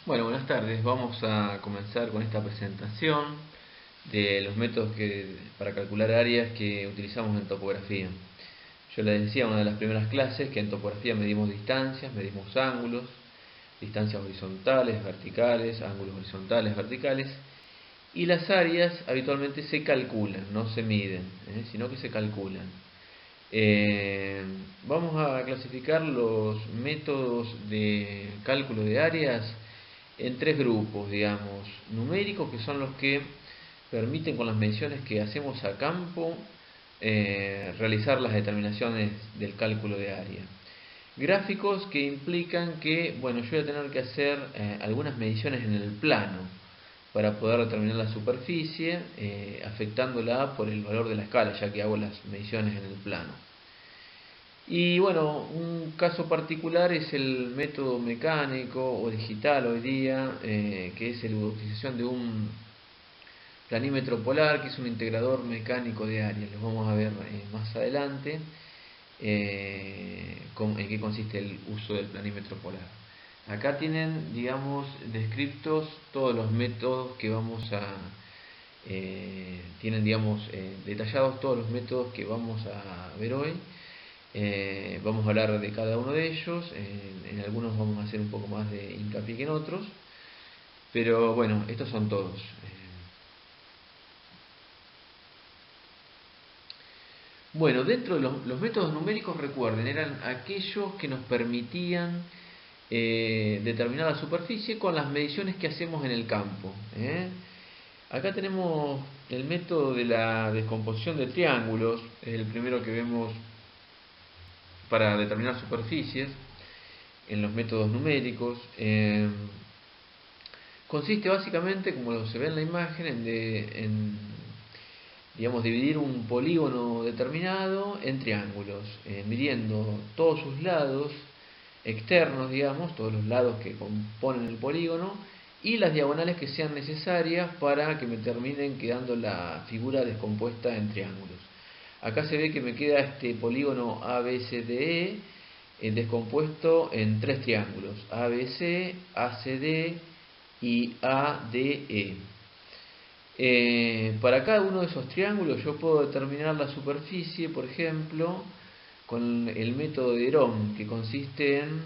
Bueno, buenas tardes. Vamos a comenzar con esta presentación de los métodos para calcular áreas que utilizamos en topografía. Yo les decía en una de las primeras clases que en topografía medimos distancias, medimos ángulos, distancias horizontales, verticales, ángulos horizontales, verticales, y las áreas habitualmente se calculan, no se miden, sino que se calculan. Vamos a clasificar los métodos de cálculo de áreas en tres grupos, digamos, numéricos, que son los que permiten con las mediciones que hacemos a campo realizar las determinaciones del cálculo de área. Gráficos, que implican que, bueno, yo voy a tener que hacer algunas mediciones en el plano para poder determinar la superficie, afectándola por el valor de la escala, ya que hago las mediciones en el plano. Y bueno, un caso particular es el método mecánico o digital hoy día, que es la utilización de un planímetro polar, que es un integrador mecánico de áreas. Los vamos a ver más adelante en qué consiste el uso del planímetro polar. Acá tienen, digamos, descritos todos los métodos que vamos a... tienen, digamos, detallados todos los métodos que vamos a ver hoy. Vamos a hablar de cada uno de ellos, en algunos vamos a hacer un poco más de hincapié que en otros, pero bueno, estos son todos. Bueno, dentro de los métodos numéricos, recuerden, eran aquellos que nos permitían determinar la superficie con las mediciones que hacemos en el campo. Acá tenemos el método de la descomposición de triángulos, es el primero que vemos para determinar superficies en los métodos numéricos. Consiste básicamente, como se ve en la imagen, en digamos, dividir un polígono determinado en triángulos, midiendo todos sus lados externos, digamos, todos los lados que componen el polígono, y las diagonales que sean necesarias para que me terminen quedando la figura descompuesta en triángulos. Acá se ve que me queda este polígono ABCDE descompuesto en tres triángulos: ABC, ACD y ADE. Para cada uno de esos triángulos yo puedo determinar la superficie, por ejemplo, con el método de Herón, que consiste en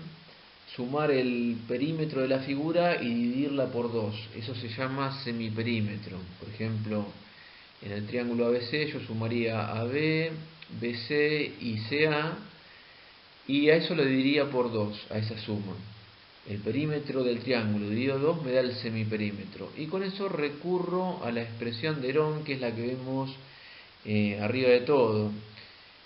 sumar el perímetro de la figura y dividirla por dos. Eso se llama semiperímetro. Por ejemplo, en el triángulo ABC yo sumaría AB, BC y CA, y a eso lo dividiría por 2, a esa suma. El perímetro del triángulo dividido 2 me da el semiperímetro, y con eso recurro a la expresión de Herón, que es la que vemos arriba de todo,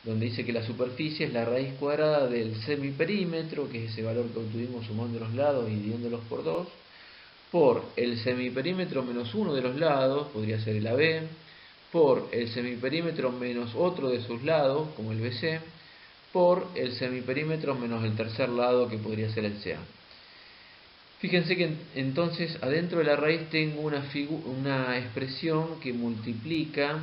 donde dice que la superficie es la raíz cuadrada del semiperímetro, que es ese valor que obtuvimos sumando los lados y dividiéndolos por 2, por el semiperímetro menos uno de los lados, podría ser el AB, por el semiperímetro menos otro de sus lados, como el BC, por el semiperímetro menos el tercer lado, que podría ser el CA. Fíjense que entonces adentro de la raíz tengo una expresión que multiplica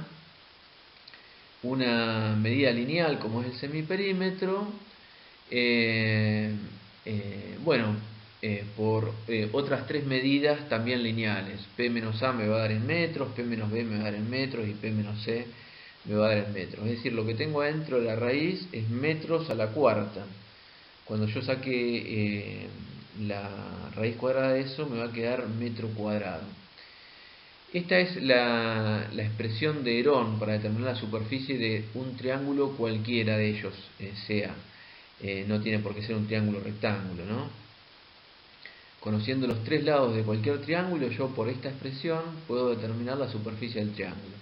una medida lineal, como es el semiperímetro, por otras tres medidas también lineales. P menos A me va a dar en metros, P menos B me va a dar en metros y P menos C me va a dar en metros. Es decir, lo que tengo adentro de la raíz es metros a la cuarta. Cuando yo saque la raíz cuadrada de eso, me va a quedar metro cuadrado. Esta es la expresión de Herón para determinar la superficie de un triángulo cualquiera de ellos sea. No tiene por qué ser un triángulo rectángulo, ¿no? Conociendo los tres lados de cualquier triángulo, yo por esta expresión puedo determinar la superficie del triángulo.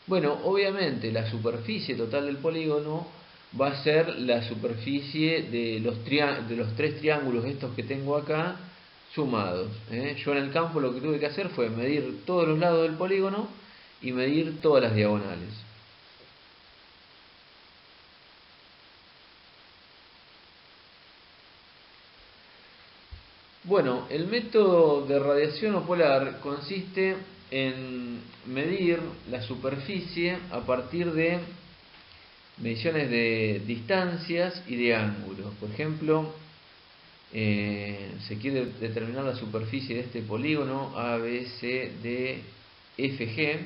Bueno, obviamente la superficie total del polígono va a ser la superficie de los tres triángulos estos que tengo acá sumados. Yo en el campo lo que tuve que hacer fue medir todos los lados del polígono y medir todas las diagonales. Bueno, el método de radiación polar consiste en medir la superficie a partir de mediciones de distancias y de ángulos. Por ejemplo, se quiere determinar la superficie de este polígono A, B, C, D, F, G,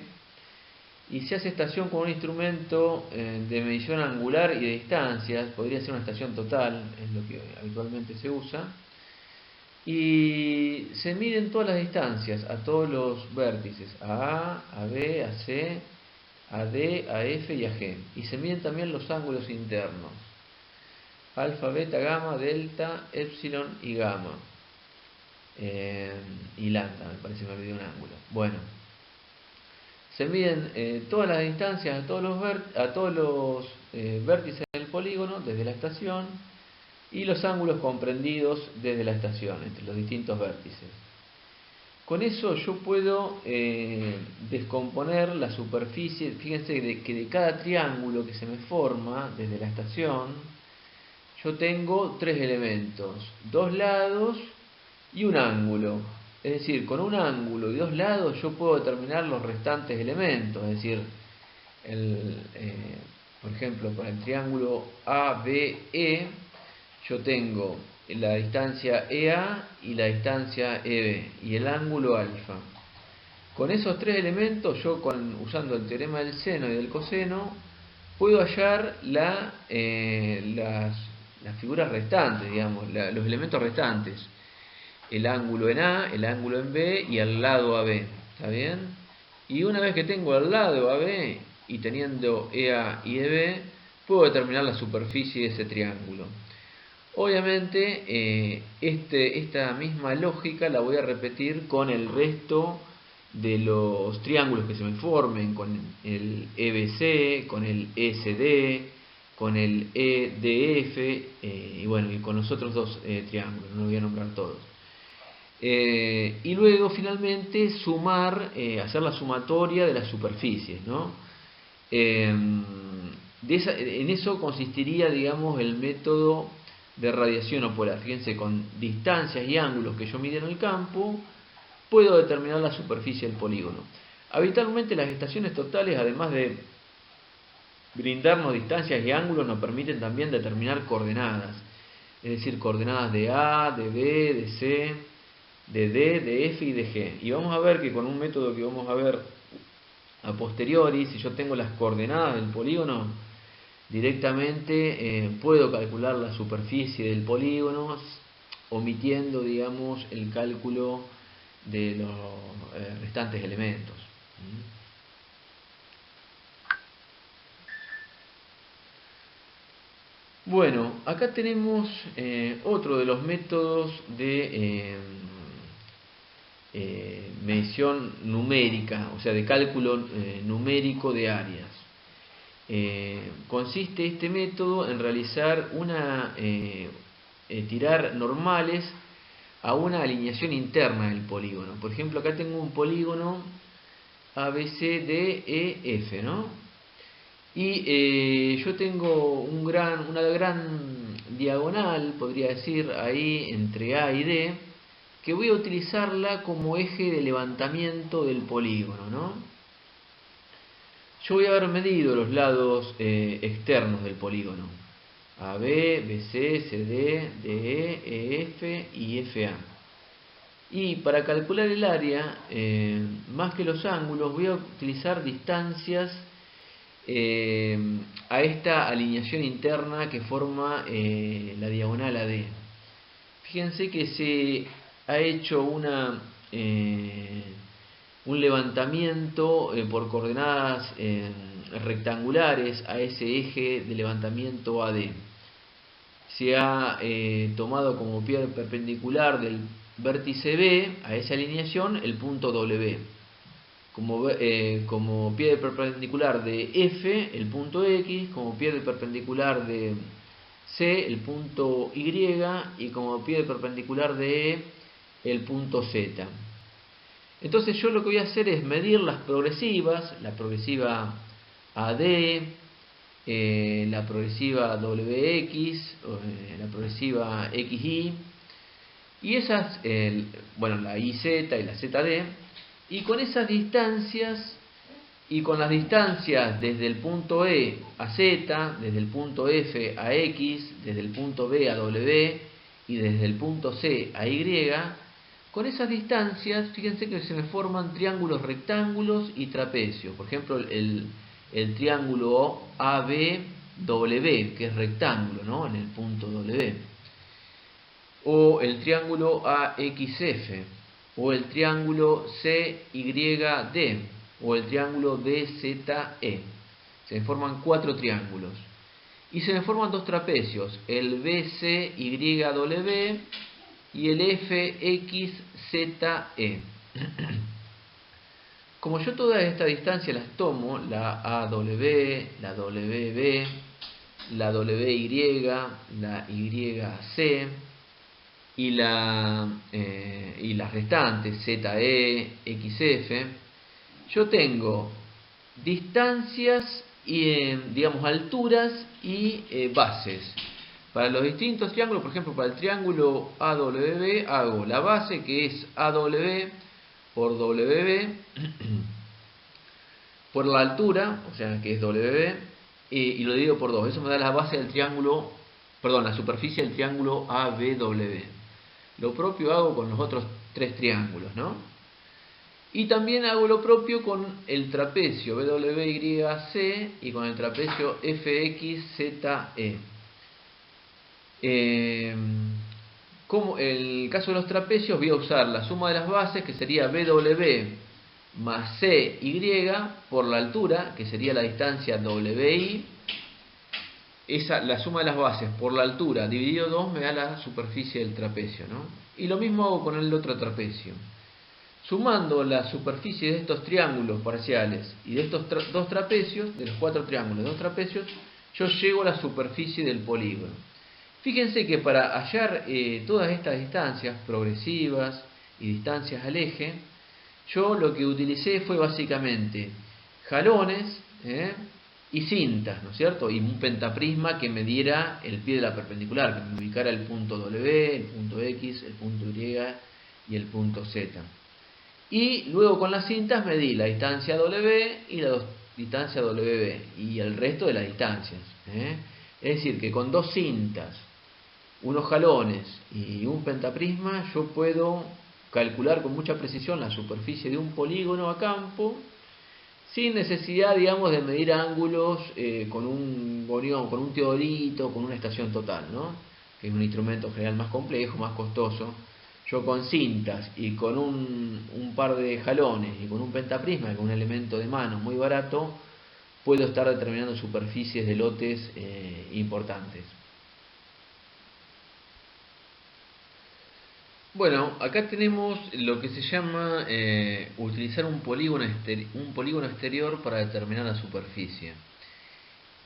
y se hace estación con un instrumento de medición angular y de distancias. Podría ser una estación total, es lo que habitualmente se usa, y se miden todas las distancias a todos los vértices, a B, a C, a D, a F y a G, y se miden también los ángulos internos, alfa, beta, gamma, delta, epsilon y gamma, y lambda, me parece que me olvidé un ángulo. Bueno, se miden todas las distancias a todos los vértices del polígono desde la estación, y los ángulos comprendidos desde la estación entre los distintos vértices. Con eso yo puedo descomponer la superficie. Fíjense que de cada triángulo que se me forma desde la estación, yo tengo tres elementos, dos lados y un ángulo. Es decir, con un ángulo y dos lados yo puedo determinar los restantes elementos. Es decir, por ejemplo, con el triángulo ABE, yo tengo la distancia EA y la distancia EB y el ángulo alfa. Con esos tres elementos, yo usando el teorema del seno y del coseno, puedo hallar las figuras restantes, digamos, los elementos restantes. El ángulo en A, el ángulo en B y el lado AB. ¿Está bien? Y una vez que tengo el lado AB y teniendo EA y EB, puedo determinar la superficie de ese triángulo. Obviamente, esta misma lógica la voy a repetir con el resto de los triángulos que se me formen, con el EBC, con el ECD, con el EDF, y bueno, y con los otros dos triángulos, no los voy a nombrar todos. Y luego finalmente hacer la sumatoria de las superficies, ¿no? En eso consistiría, digamos, el método de radiación o polar. Fíjense, con distancias y ángulos que yo mide en el campo, puedo determinar la superficie del polígono. Habitualmente las estaciones totales, además de brindarnos distancias y ángulos, nos permiten también determinar coordenadas. Es decir, coordenadas de A, de B, de C, de D, de F y de G. Y vamos a ver que con un método que vamos a ver a posteriori, si yo tengo las coordenadas del polígono, directamente puedo calcular la superficie del polígono, omitiendo, digamos, el cálculo de los restantes elementos. Bueno, acá tenemos otro de los métodos de medición numérica, o sea, de cálculo numérico de áreas. Consiste este método en realizar tirar normales a una alineación interna del polígono. Por ejemplo, acá tengo un polígono ABCDEF, ¿no? Y yo tengo una gran diagonal, podría decir, ahí entre A y D, que voy a utilizarla como eje de levantamiento del polígono, ¿no? Yo voy a haber medido los lados externos del polígono: AB, BC, CD, DE, EF y FA. Y para calcular el área, más que los ángulos, voy a utilizar distancias a esta alineación interna que forma la diagonal AD. Fíjense que se ha hecho un levantamiento por coordenadas rectangulares a ese eje de levantamiento AD. Se ha tomado como pie perpendicular del vértice B a esa alineación el punto W. Como pie perpendicular de F el punto X, como pie perpendicular de C el punto Y, y como pie perpendicular de E el punto Z. Entonces yo lo que voy a hacer es medir las progresivas, la progresiva AD, la progresiva WX, la progresiva XY, y esas, bueno, la IZ y la ZD, y con esas distancias y con las distancias desde el punto E a Z, desde el punto F a X, desde el punto B a W y desde el punto C a Y, con esas distancias, fíjense que se me forman triángulos rectángulos y trapecios. Por ejemplo, el triángulo ABW, que es rectángulo, ¿no? En el punto W. O el triángulo AXF, o el triángulo CYD, o el triángulo DZE. Se me forman 4 triángulos. Y se me forman 2 trapecios, el BCYW y el FXZE. Como yo todas estas distancias las tomo, la AW, la WB, la WY, la YC y las restantes ZE, XF, yo tengo distancias y digamos alturas y bases. Para los distintos triángulos, por ejemplo, para el triángulo AWB hago la base, que es AW por WB por la altura, o sea que es WB, y lo divido por 2. Eso me da la base del triángulo, perdón, la superficie del triángulo ABW. Lo propio hago con los otros 3 triángulos, ¿no? Y también hago lo propio con el trapecio BWYC y con el trapecio FXZE. Como en el caso de los trapecios, voy a usar la suma de las bases, que sería BW más CY por la altura, que sería la distancia WI. La suma de las bases por la altura dividido 2 me da la superficie del trapecio, ¿no? Y lo mismo hago con el otro trapecio. Sumando la superficie de estos triángulos parciales y de estos 2 trapecios, de los 4 triángulos, 2 trapecios, yo llego a la superficie del polígono. Fíjense que para hallar todas estas distancias progresivas y distancias al eje, yo lo que utilicé fue básicamente jalones y cintas, ¿no es cierto? Y un pentaprisma que me diera el pie de la perpendicular, que me ubicara el punto W, el punto X, el punto Y y el punto Z. Y luego con las cintas medí la distancia W y la distancia WB y el resto de las distancias. Es decir, que con 2 cintas, unos jalones y un pentaprisma, yo puedo calcular con mucha precisión la superficie de un polígono a campo, sin necesidad, digamos, de medir ángulos con un gonión, con un teodolito, con una estación total, ¿no? Que es un instrumento general más complejo, más costoso. Yo con cintas y con un par de jalones y con un pentaprisma, que es un elemento de mano muy barato, puedo estar determinando superficies de lotes importantes. Bueno, acá tenemos lo que se llama utilizar un polígono exterior para determinar la superficie.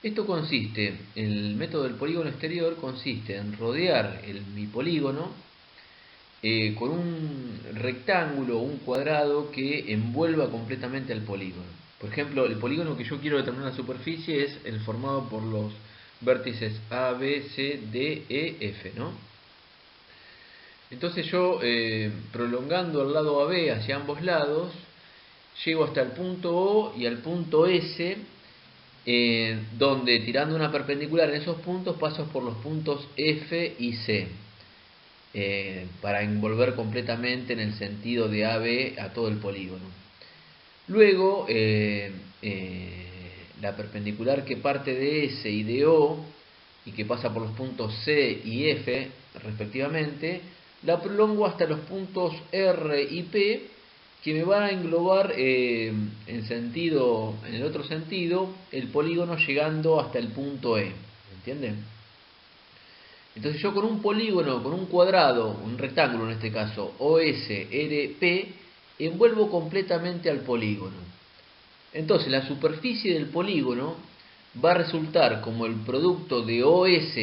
Esto consiste, el método del polígono exterior consiste en rodear mi polígono con un rectángulo o un cuadrado que envuelva completamente al polígono. Por ejemplo, el polígono que yo quiero determinar la superficie es el formado por los vértices A, B, C, D, E, F, ¿no? Entonces yo, prolongando el lado AB hacia ambos lados, llego hasta el punto O y al punto S, donde tirando una perpendicular en esos puntos paso por los puntos F y C, para envolver completamente en el sentido de AB a todo el polígono. Luego, la perpendicular que parte de S y de O y que pasa por los puntos C y F respectivamente, la prolongo hasta los puntos R y P, que me van a englobar en el otro sentido, el polígono llegando hasta el punto E. ¿Entienden? Entonces yo con un polígono, con un cuadrado, un rectángulo en este caso, OSRP, envuelvo completamente al polígono. Entonces la superficie del polígono va a resultar como el producto de OS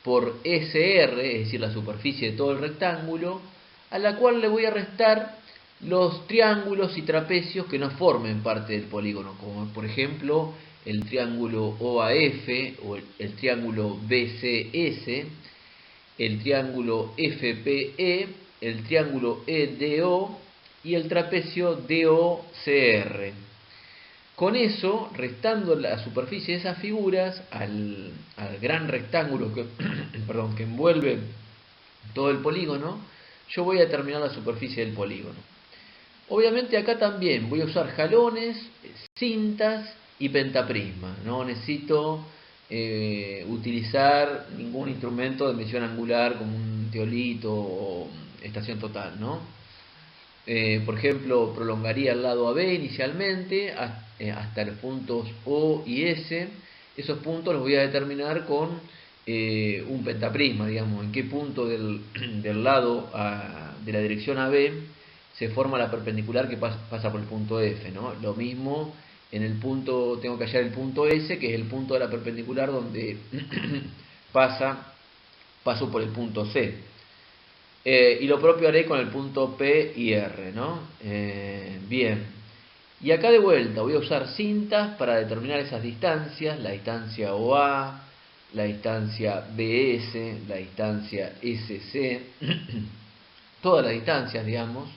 por SR, es decir, la superficie de todo el rectángulo, a la cual le voy a restar los triángulos y trapecios que no formen parte del polígono, como por ejemplo el triángulo OAF o el triángulo BCS, el triángulo FPE, el triángulo EDO y el trapecio DOCR. Con eso, restando la superficie de esas figuras al gran rectángulo que, que envuelve todo el polígono, yo voy a determinar la superficie del polígono. Obviamente acá también voy a usar jalones, cintas y pentaprisma. No necesito utilizar ningún instrumento de medición angular como un teolito o estación total, ¿no? Por ejemplo, prolongaría el lado AB inicialmente hasta los puntos O y S. Esos puntos los voy a determinar con un pentaprisma, digamos, en qué punto del lado de la dirección AB se forma la perpendicular que pasa por el punto F, ¿no? Lo mismo en el punto, tengo que hallar el punto S, que es el punto de la perpendicular donde paso por el punto C. Y lo propio haré con el punto P y R, ¿no? Bien. Y acá de vuelta voy a usar cintas para determinar esas distancias, la distancia OA, la distancia BS, la distancia SC, todas las distancias, digamos.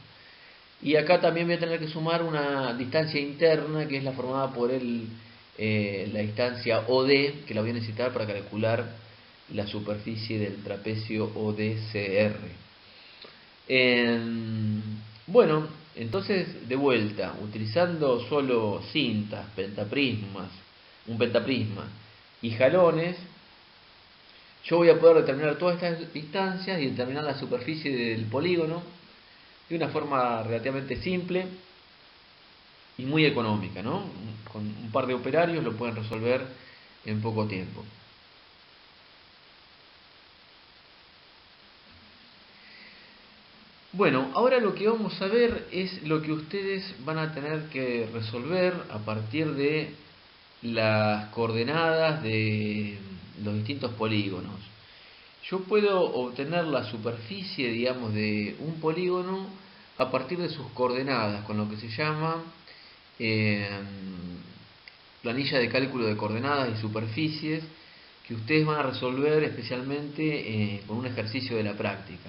Y acá también voy a tener que sumar una distancia interna, que es la formada por la distancia OD, que la voy a necesitar para calcular la superficie del trapecio ODCR. Bueno, entonces de vuelta, utilizando solo cintas, un pentaprisma y jalones, yo voy a poder determinar todas estas distancias y determinar la superficie del polígono de una forma relativamente simple y muy económica, ¿no? Con un par de operarios lo pueden resolver en poco tiempo. Bueno, ahora lo que vamos a ver es lo que ustedes van a tener que resolver a partir de las coordenadas de los distintos polígonos. Yo puedo obtener la superficie, digamos, de un polígono a partir de sus coordenadas, con lo que se llama planilla de cálculo de coordenadas y superficies, que ustedes van a resolver especialmente con un ejercicio de la práctica.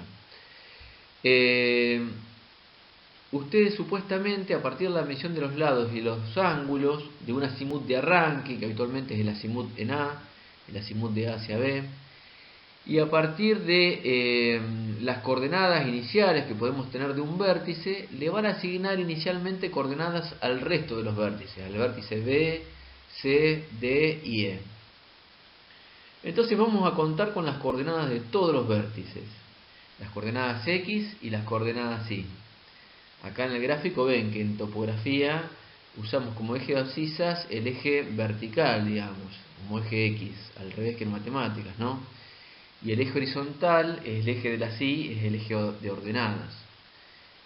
Ustedes supuestamente, a partir de la medición de los lados y los ángulos de un azimut de arranque, que habitualmente es el azimut en A, el azimut de A hacia B, y a partir de las coordenadas iniciales que podemos tener de un vértice, le van a asignar inicialmente coordenadas al resto de los vértices, al vértice B, C, D y E. Entonces vamos a contar con las coordenadas de todos los vértices, las coordenadas X y las coordenadas Y. Acá en el gráfico ven que en topografía usamos como eje de abscisas el eje vertical, digamos, como eje X, al revés que en matemáticas, ¿no? Y el eje horizontal, el eje de las Y, es el eje de ordenadas.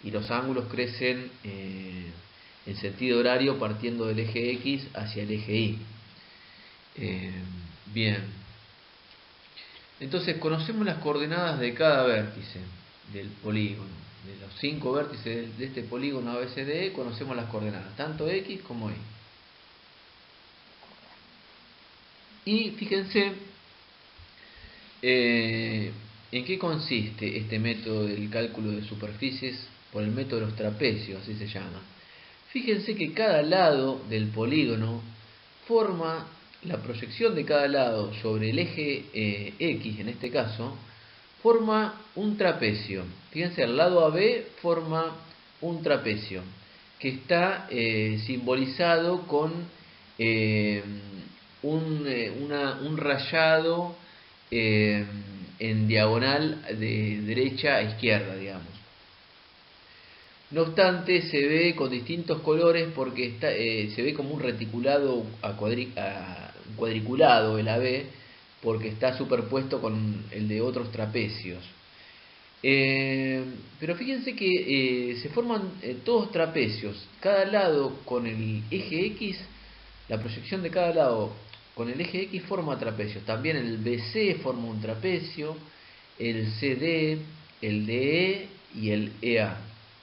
Y los ángulos crecen en sentido horario partiendo del eje X hacia el eje Y. Bien. Entonces conocemos las coordenadas de cada vértice del polígono. De los 5 vértices de este polígono ABCDE conocemos las coordenadas, tanto X como Y. Y fíjense en qué consiste este método del cálculo de superficies por el método de los trapecios, así se llama. Fíjense que cada lado del polígono forma la proyección de cada lado sobre el eje X, en este caso, forma un trapecio. Fíjense, al lado AB forma un trapecio que está simbolizado con un rayado en diagonal de derecha a izquierda, digamos. No obstante, se ve con distintos colores porque se ve como un reticulado cuadriculado el AB, porque está superpuesto con el de otros trapecios. Pero fíjense que se forman todos trapecios, cada lado con el eje X, la proyección de cada lado con el eje X forma trapecios. También el BC forma un trapecio, el CD, el DE y el EA.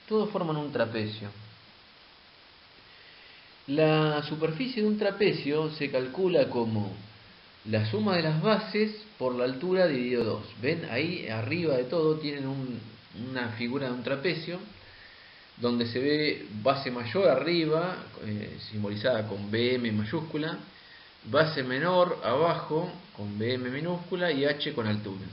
Todos forman un trapecio. La superficie de un trapecio se calcula como la suma de las bases por la altura dividido 2. ¿Ven? Ahí arriba de todo tienen una figura de un trapecio donde se ve base mayor arriba, simbolizada con BM mayúscula, base menor abajo con BM minúscula y H con altura.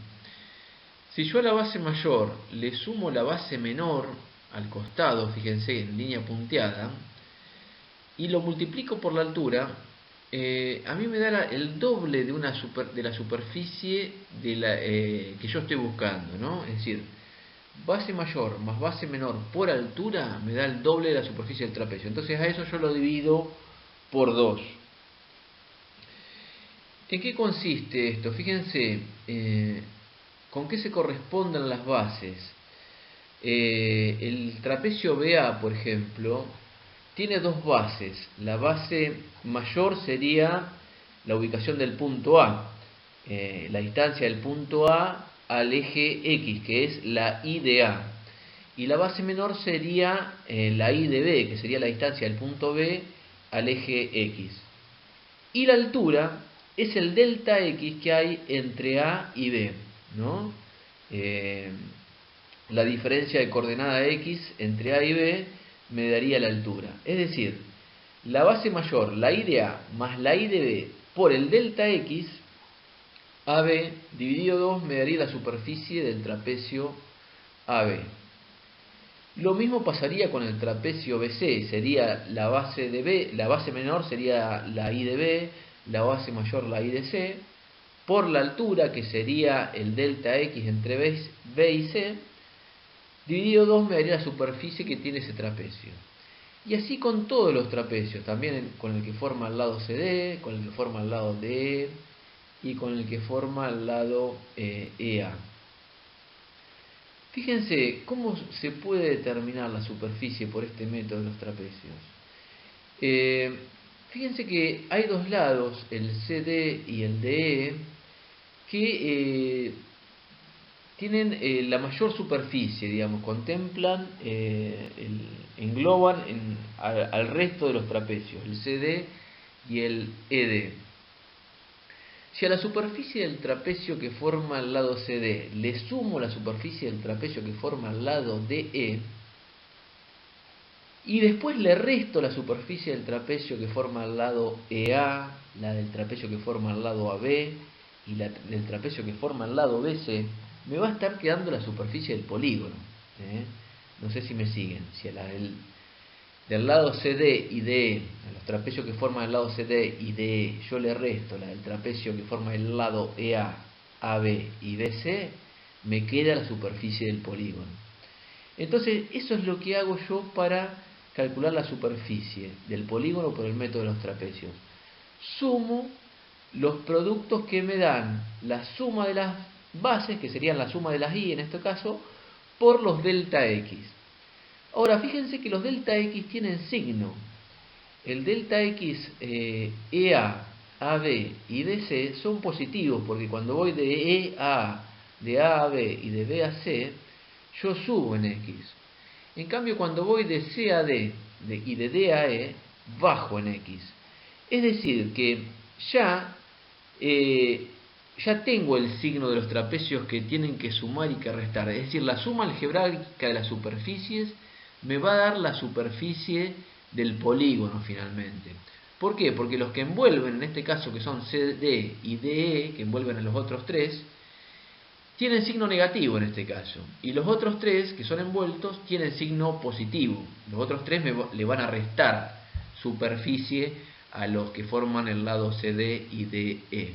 Si yo a la base mayor le sumo la base menor al costado, fíjense, en línea punteada, y lo multiplico por la altura, a mí me da el doble de, de la superficie que yo estoy buscando, ¿no? Es decir, base mayor más base menor por altura me da el doble de la superficie del trapecio. Entonces a eso yo lo divido por 2. ¿En qué consiste esto? Fíjense, ¿con qué se corresponden las bases? El trapecio BA, por ejemplo, tiene dos bases. La base mayor sería la ubicación del punto A, la distancia del punto A al eje X, que es la I de A. Y la base menor sería la I de B, que sería la distancia del punto B al eje X. Y la altura es el delta X que hay entre A y B, ¿no? La diferencia de coordenada X entre A y B me daría la altura. Es decir, la base mayor, la I de A, más la I de B por el delta X, AB dividido 2 me daría la superficie del trapecio AB. Lo mismo pasaría con el trapecio BC, sería la base de B, la base menor sería la I de B, la base mayor la I de C, por la altura, que sería el delta X entre B y C, dividido 2 me daría la superficie que tiene ese trapecio. Y así con todos los trapecios, también con el que forma el lado CD, con el que forma el lado DE y con el que forma el lado EA. Fíjense cómo se puede determinar la superficie por este método de los trapecios. Fíjense que hay dos lados, el CD y el DE, que tienen la mayor superficie, digamos, contemplan, engloban al resto de los trapecios, el CD y el ED. Si a la superficie del trapecio que forma el lado CD le sumo la superficie del trapecio que forma el lado DE, y después le resto la superficie del trapecio que forma el lado EA, la del trapecio que forma el lado AB y la del trapecio que forma el lado BC, me va a estar quedando la superficie del polígono. No sé si me siguen. Si a la del lado CD y DE, a los trapecios que forman el lado CD y DE, yo le resto la del trapecio que forma el lado EA, AB y BC, me queda la superficie del polígono. Entonces, eso es lo que hago yo para calcular la superficie del polígono por el método de los trapecios. Sumo los productos que me dan la suma de las bases, que serían la suma de las I en este caso, por los delta X. Ahora, fíjense que los delta X tienen signo. El delta X EA, AB y DC son positivos, porque cuando voy de E a A, de A a B y de B a C, yo subo en X. En cambio, cuando voy de C a D y de D a E, bajo en X. Es decir, que ya tengo el signo de los trapecios que tienen que sumar y que restar. Es decir, la suma algebraica de las superficies me va a dar la superficie del polígono finalmente. ¿Por qué? Porque los que envuelven, en este caso que son CD y DE, que envuelven a los otros tres, tienen signo negativo en este caso. Y los otros tres que son envueltos tienen signo positivo. Los otros tres le van a restar superficie a los que forman el lado CD y DE.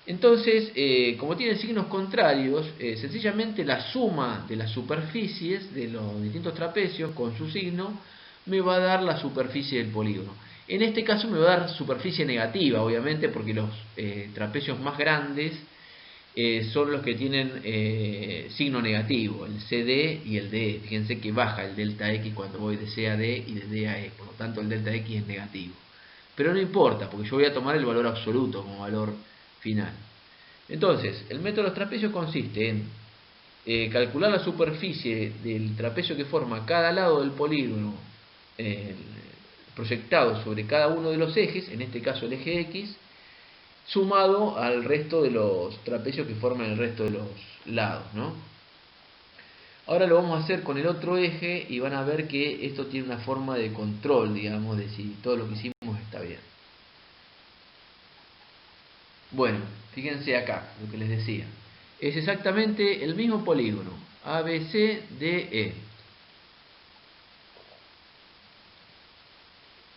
Entonces, como tienen signos contrarios, sencillamente la suma de las superficies de los distintos trapecios con su signo me va a dar la superficie del polígono. En este caso me va a dar superficie negativa, obviamente, porque los trapecios más grandes son los que tienen signo negativo, el CD y el DE. Fíjense que baja el delta X cuando voy de C a D y de D a E, por lo tanto el delta X es negativo. Pero no importa, porque yo voy a tomar el valor absoluto como valor final. Entonces, el método de los trapecios consiste en calcular la superficie del trapecio que forma cada lado del polígono proyectado sobre cada uno de los ejes, en este caso el eje X, sumado al resto de los trapecios que forman el resto de los lados, ¿no? Ahora lo vamos a hacer con el otro eje y van a ver que esto tiene una forma de control, digamos, de si todo lo que hicimos está bien. Bueno, fíjense acá lo que les decía. es exactamente el mismo polígono, ABCDE.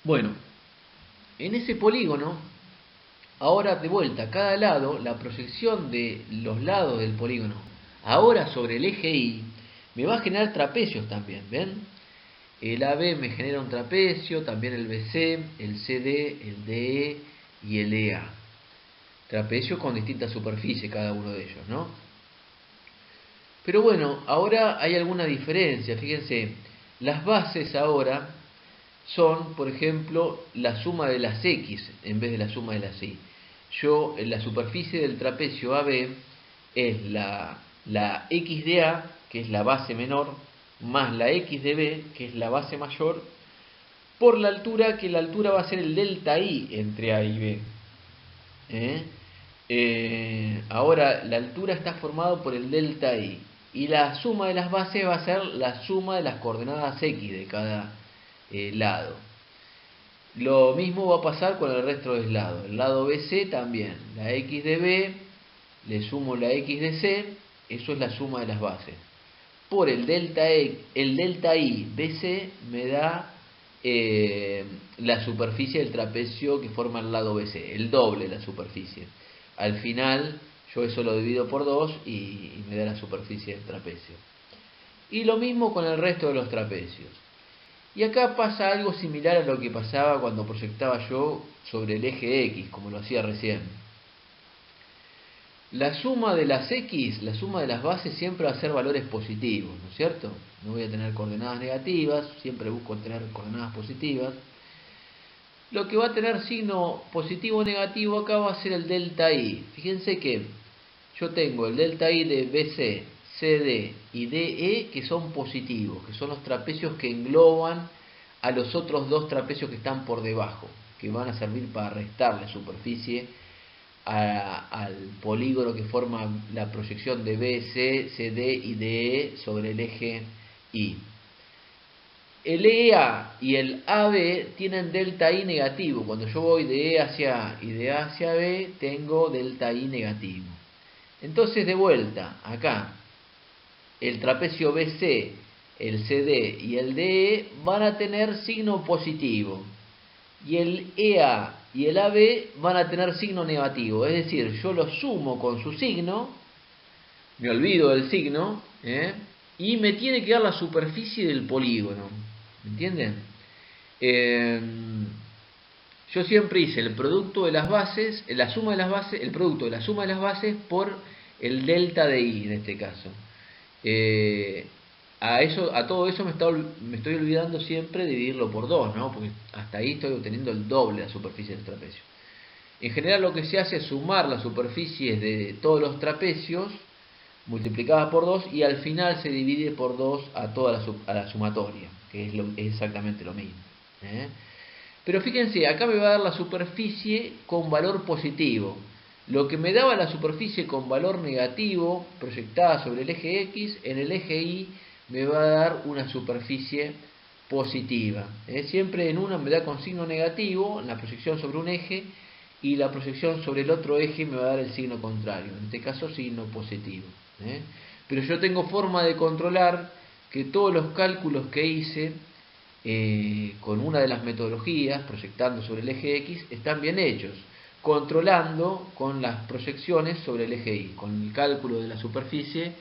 Bueno, en ese polígono, ahora de vuelta, cada lado, la proyección de los lados del polígono, ahora sobre el eje Y, me va a generar trapecios también, ¿ven? El AB me genera un trapecio, también el BC, el CD, el DE y el EA. Trapecios con distintas superficies cada uno de ellos, ¿no? Pero bueno, ahora hay alguna diferencia, fíjense, las bases ahora son, por ejemplo, la suma de las X en vez de la suma de las Y. La superficie del trapecio AB es la X de A, que es la base menor, más la X de B, que es la base mayor, por la altura, que la altura va a ser el delta I entre A y B. Ahora la altura está formada por el delta I, y la suma de las bases va a ser la suma de las coordenadas X de cada lado. Lo mismo va a pasar con el resto del lado. El lado BC también. La X de B, le sumo la X de C, eso es la suma de las bases. Por el delta I BC me da la superficie del trapecio que forma el lado BC, el doble de la superficie. Al final, yo eso lo divido por 2 y me da la superficie del trapecio. Y lo mismo con el resto de los trapecios. Y acá pasa algo similar a lo que pasaba cuando proyectaba yo sobre el eje X, como lo hacía recién. La suma de las X, la suma de las bases siempre va a ser valores positivos, ¿no es cierto? No voy a tener coordenadas negativas, siempre busco tener coordenadas positivas. Lo que va a tener signo positivo o negativo acá va a ser el delta I. Fíjense que yo tengo el delta I de BC, CD y DE que son positivos, que son los trapecios que engloban a los otros dos trapecios que están por debajo, que van a servir para restarle superficie al polígono que forma la proyección de BC, CD y DE sobre el eje Y. El EA y el AB tienen delta I negativo. Cuando yo voy de E hacia A y de A hacia B, tengo delta I negativo. Entonces, de vuelta, acá, el trapecio BC, el CD y el DE van a tener signo positivo. Y el EA y el AB van a tener signo negativo. Es decir, yo los sumo con su signo, me olvido del signo, y me tiene que dar la superficie del polígono. ¿Me entienden? Yo siempre hice el producto de las bases, la suma de las bases, el producto de la suma de las bases por el delta de I en este caso. A todo eso me estoy olvidando siempre de dividirlo por 2, ¿no? Porque hasta ahí estoy obteniendo el doble de la superficie del trapecio. En general lo que se hace es sumar las superficies de todos los trapecios multiplicadas por 2 y al final se divide por 2 a toda la sumatoria, que es exactamente lo mismo. Pero fíjense, acá me va a dar la superficie con valor positivo. Lo que me daba la superficie con valor negativo proyectada sobre el eje X, en el eje Y me va a dar una superficie positiva. Siempre en una me da con signo negativo, en la proyección sobre un eje, y la proyección sobre el otro eje me va a dar el signo contrario, en este caso signo positivo. Pero yo tengo forma de controlar que todos los cálculos que hice con una de las metodologías, proyectando sobre el eje X, están bien hechos, controlando con las proyecciones sobre el eje Y, con el cálculo de la superficie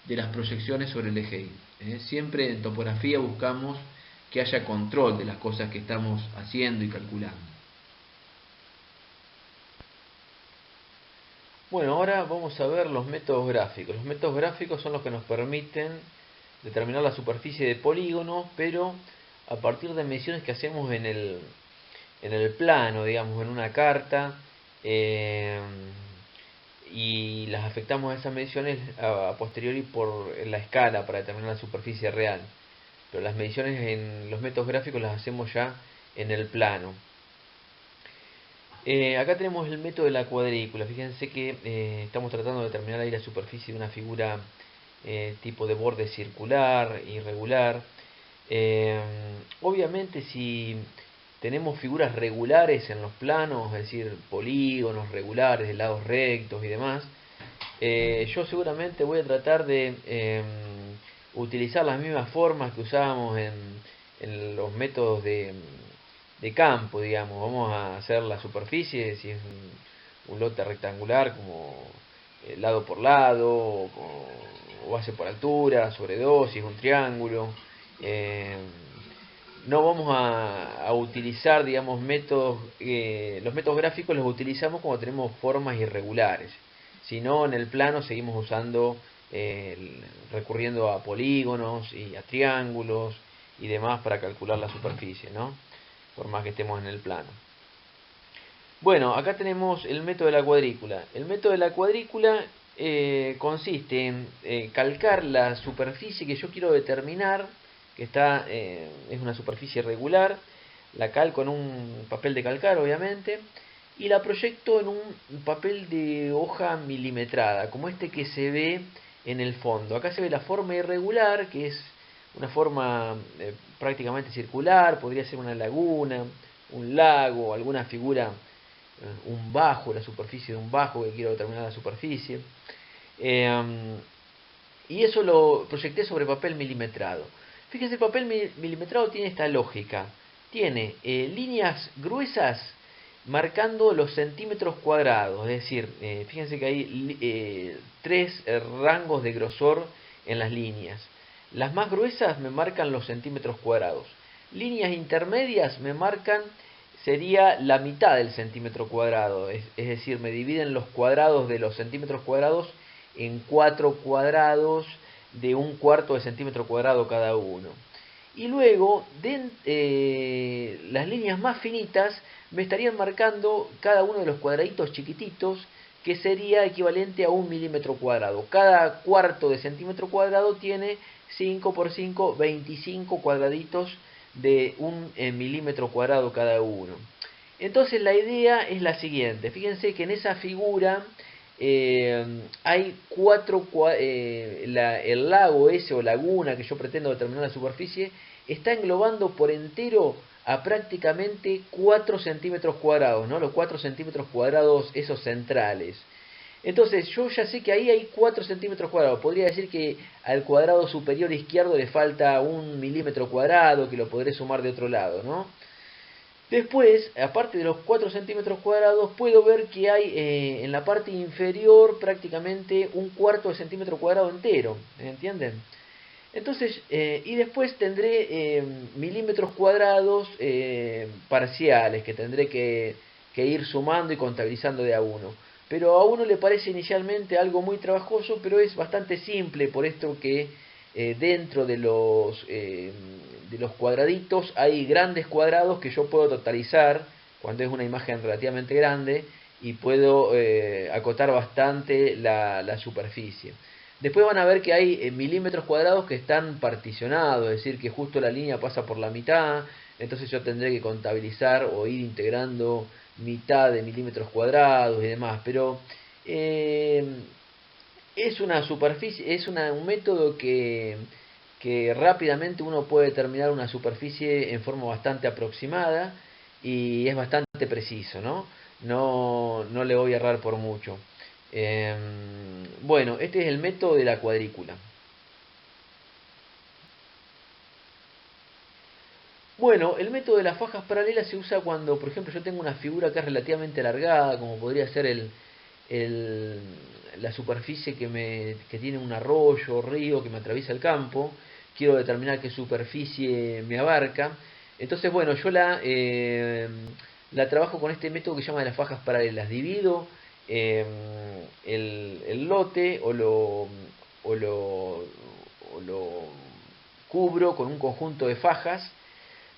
de las proyecciones sobre el eje Y. Siempre en topografía buscamos que haya control de las cosas que estamos haciendo y calculando. Bueno, ahora vamos a ver los métodos gráficos. Los métodos gráficos son los que nos permiten determinar la superficie de polígonos, pero a partir de mediciones que hacemos en el plano, digamos, en una carta, y las afectamos a esas mediciones a posteriori por la escala para determinar la superficie real. Pero las mediciones en los métodos gráficos las hacemos ya en el plano. Acá tenemos el método de la cuadrícula. Fíjense que estamos tratando de determinar ahí la superficie de una figura tipo de borde circular, irregular. Obviamente si tenemos figuras regulares en los planos, es decir, polígonos regulares de lados rectos y demás, Yo seguramente voy a tratar de utilizar las mismas formas que usábamos en los métodos de campo, digamos. Vamos a hacer la superficie, si es un lote rectangular, como lado por lado, o base por altura, sobre dos, si es un triángulo. Eh, no vamos a utilizar, digamos, métodos, los métodos gráficos los utilizamos cuando tenemos formas irregulares. Si no, en el plano seguimos usando, recurriendo a polígonos y a triángulos y demás para calcular la superficie, ¿no? Por más que estemos en el plano. Bueno, acá tenemos el método de la cuadrícula. El método de la cuadrícula consiste en calcar la superficie que yo quiero determinar, que es una superficie regular, la calco en un papel de calcar, obviamente, y la proyecto en un papel de hoja milimetrada, como este que se ve en el fondo. Acá se ve la forma irregular, que es una forma prácticamente circular, podría ser una laguna, un lago, alguna figura, un bajo, la superficie de un bajo que quiero determinar la superficie. Y eso lo proyecté sobre papel milimetrado. Fíjense, el papel milimetrado tiene esta lógica. Tiene líneas gruesas marcando los centímetros cuadrados. Es decir, fíjense que hay tres rangos de grosor en las líneas. Las más gruesas me marcan los centímetros cuadrados. Líneas intermedias me marcan, sería la mitad del centímetro cuadrado. Es decir, me dividen los cuadrados de los centímetros cuadrados en 4 cuadrados de un cuarto de centímetro cuadrado cada uno. Y luego, las líneas más finitas me estarían marcando cada uno de los cuadraditos chiquititos, que sería equivalente a 1 milímetro cuadrado. Cada cuarto de centímetro cuadrado tiene 5 por 5, 25 cuadraditos de 1 milímetro cuadrado cada uno. Entonces la idea es la siguiente. Fíjense que en esa figura hay el lago ese o laguna que yo pretendo determinar la superficie está englobando por entero a prácticamente 4 centímetros cuadrados, ¿no? Los 4 centímetros cuadrados esos centrales. Entonces yo ya sé que ahí hay 4 centímetros cuadrados. Podría decir que al cuadrado superior izquierdo le falta 1 milímetro cuadrado, que lo podré sumar de otro lado, ¿no? Después, aparte de los 4 centímetros cuadrados, puedo ver que hay en la parte inferior prácticamente un cuarto de centímetro cuadrado entero. ¿Entienden? Entonces, y después tendré milímetros cuadrados parciales que tendré que ir sumando y contabilizando de a uno. Pero a uno le parece inicialmente algo muy trabajoso, pero es bastante simple, por esto que dentro de los cuadraditos hay grandes cuadrados que yo puedo totalizar cuando es una imagen relativamente grande y puedo acotar bastante la superficie. Después van a ver que hay milímetros cuadrados que están particionados, es decir, que justo la línea pasa por la mitad, entonces yo tendré que contabilizar o ir integrando mitad de milímetros cuadrados y demás, pero es una superficie, un método que rápidamente uno puede determinar una superficie en forma bastante aproximada y es bastante preciso, ¿no? No le voy a errar por mucho. Bueno, este es el método de la cuadrícula. Bueno, el método de las fajas paralelas se usa cuando, por ejemplo, yo tengo una figura que es relativamente alargada, como podría ser la superficie que tiene un arroyo o río que me atraviesa el campo. Quiero determinar qué superficie me abarca. Entonces, bueno, yo la trabajo con este método que se llama de las fajas paralelas. Divido el lote o lo cubro con un conjunto de fajas,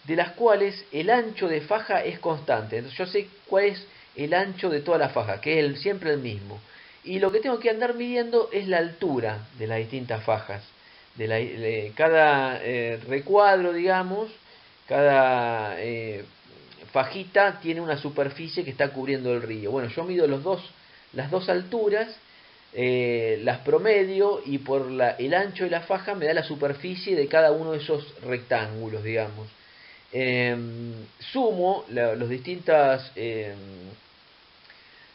de las cuales el ancho de faja es constante. Entonces yo sé cuál es el ancho de toda la faja, que es siempre el mismo. Y lo que tengo que andar midiendo es la altura de las distintas fajas. Cada recuadro, digamos, cada fajita tiene una superficie que está cubriendo el río. Bueno, yo mido las dos alturas, las promedio y por el ancho de la faja me da la superficie de cada uno de esos rectángulos, digamos. Sumo los distintas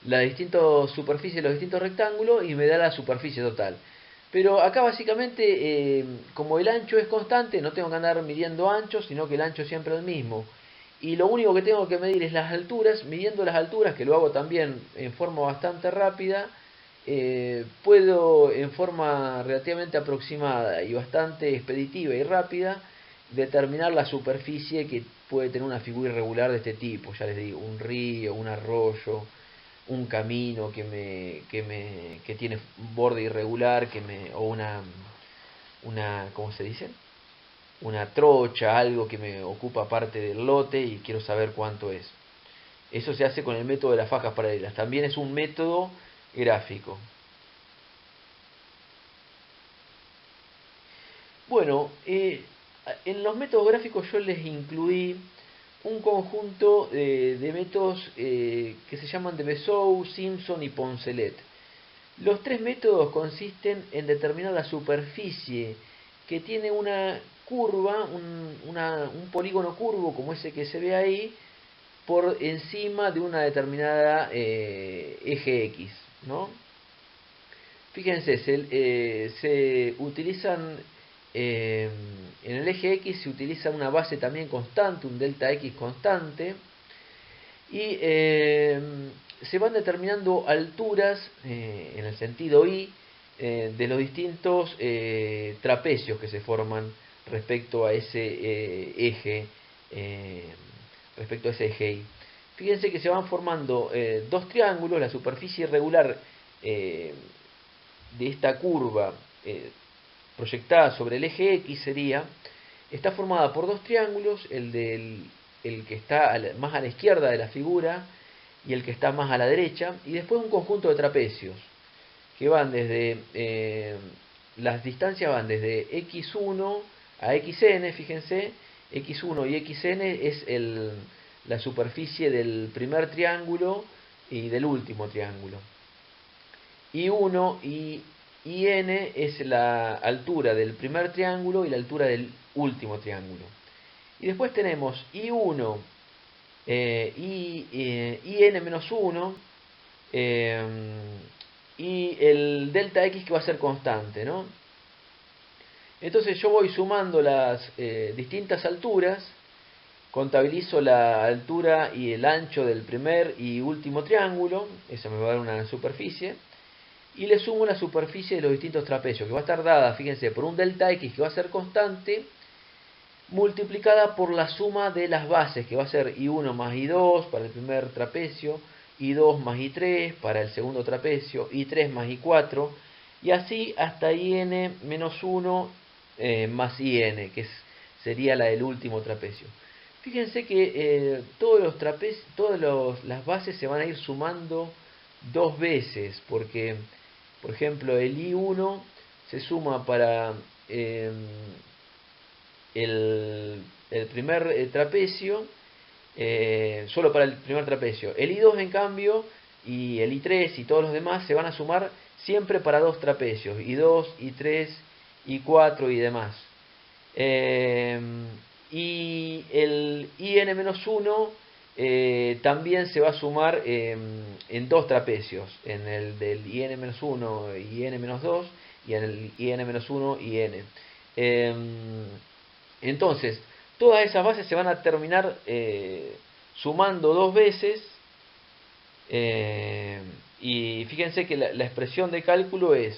las distintas superficies, los distintos rectángulos y me da la superficie total. Pero acá básicamente, como el ancho es constante, no tengo que andar midiendo anchos, sino que el ancho siempre es el mismo. Y lo único que tengo que medir es las alturas. Midiendo las alturas, que lo hago también en forma bastante rápida, puedo en forma relativamente aproximada y bastante expeditiva y rápida determinar la superficie que puede tener una figura irregular de este tipo. Ya les digo, un río, un arroyo, un camino que tiene borde irregular, o una ¿cómo se dice? Una trocha, algo que me ocupa parte del lote y quiero saber cuánto es. Eso se hace con el método de las fajas paralelas. También es un método gráfico. Bueno, en los métodos gráficos yo les incluí un conjunto de métodos que se llaman de Bezout, Simpson y Poncelet. Los tres métodos consisten en determinar la superficie que tiene una curva, un polígono curvo como ese que se ve ahí, por encima de una determinada eje X, ¿no? Fíjense, se utilizan, en el eje X se utiliza una base también constante, un delta X constante, y se van determinando alturas, en el sentido Y, de los distintos trapecios que se forman respecto a ese eje, Y. Fíjense que se van formando dos triángulos. La superficie irregular de esta curva proyectada sobre el eje X está formada por dos triángulos, el que está más a la izquierda de la figura y el que está más a la derecha, y después un conjunto de trapecios que van desde, las distancias van desde x1 a xn. Fíjense, x1 y xn es la superficie del primer triángulo y del último triángulo. Y1 y n es la altura del primer triángulo y la altura del último triángulo. Y después tenemos I1 y n-1 y el delta X, que va a ser constante, ¿no? Entonces yo voy sumando las distintas alturas, contabilizo la altura y el ancho del primer y último triángulo, eso me va a dar una superficie, y le sumo la superficie de los distintos trapecios, que va a estar dada, fíjense, por un delta X que va a ser constante, multiplicada por la suma de las bases, que va a ser I1 más I2 para el primer trapecio, I2 más I3 para el segundo trapecio, I3 más I4, y así hasta IN menos 1 más IN, sería la del último trapecio. Fíjense que todas las bases se van a ir sumando dos veces, porque, por ejemplo, el I1 se suma para el primer trapecio, solo para el primer trapecio. El I2, en cambio, y el I3 y todos los demás se van a sumar siempre para dos trapecios, I2, I3, I4 y demás. Y el IN-1 también se va a sumar en dos trapecios, en el del IN-1 y IN-2 y en el IN-1 y N. Entonces, todas esas bases se van a terminar sumando dos veces, y fíjense que la expresión de cálculo es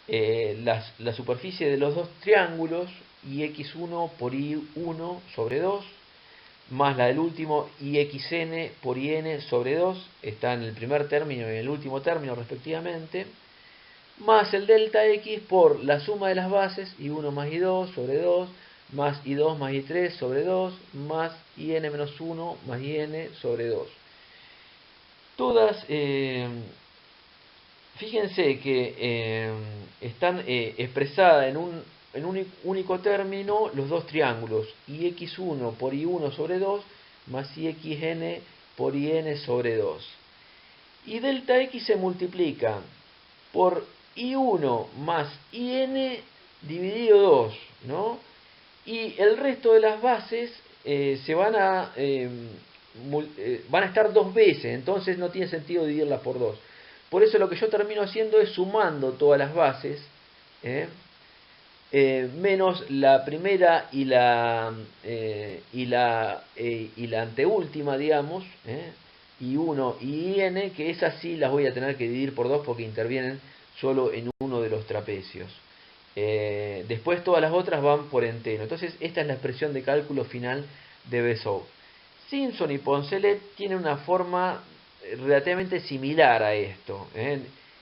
la superficie de los dos triángulos, IX1 por I1 sobre 2, más la del último, IXN por IN sobre 2, está en el primer término y en el último término respectivamente, más el delta X por la suma de las bases, I1 más I2 sobre 2, más I2 más I3 sobre 2, más IN menos 1 más IN sobre 2. Todas, fíjense que están expresadas en un único término los dos triángulos, IX1 por I1 sobre 2, más IXN por IN sobre 2. Y delta X se multiplica por I1 más IN dividido 2, ¿no? Y el resto de las bases se van a van a estar dos veces, entonces no tiene sentido dividirlas por dos. Por eso lo que yo termino haciendo es sumando todas las bases, menos la primera y la anteúltima, digamos, y 1 y n, que esas sí las voy a tener que dividir por dos porque intervienen solo en uno de los trapecios. Después todas las otras van por entero. Entonces esta es la expresión de cálculo final de Bezout. Simpson y Poncelet tienen una forma relativamente similar a esto,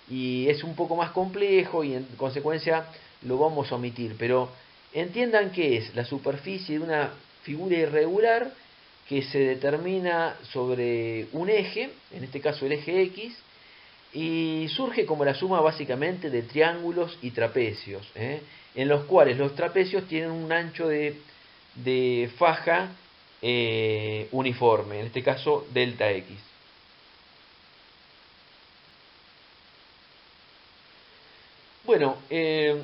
y es un poco más complejo y en consecuencia lo vamos a omitir, pero entiendan que es la superficie de una figura irregular que se determina sobre un eje, en este caso el eje X, y surge como la suma básicamente de triángulos y trapecios, en los cuales los trapecios tienen un ancho de faja uniforme, en este caso delta X. Bueno, el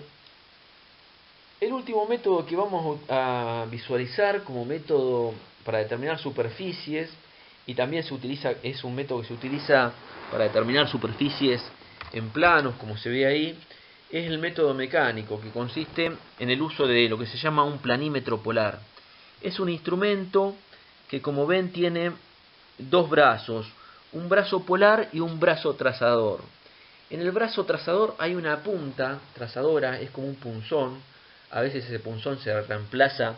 último método que vamos a visualizar como método para determinar superficies, y también es un método que se utiliza para determinar superficies en planos, como se ve ahí, es el método mecánico, que consiste en el uso de lo que se llama un planímetro polar. Es un instrumento que, como ven, tiene dos brazos, un brazo polar y un brazo trazador. En el brazo trazador hay una punta trazadora, es como un punzón. A veces ese punzón se reemplaza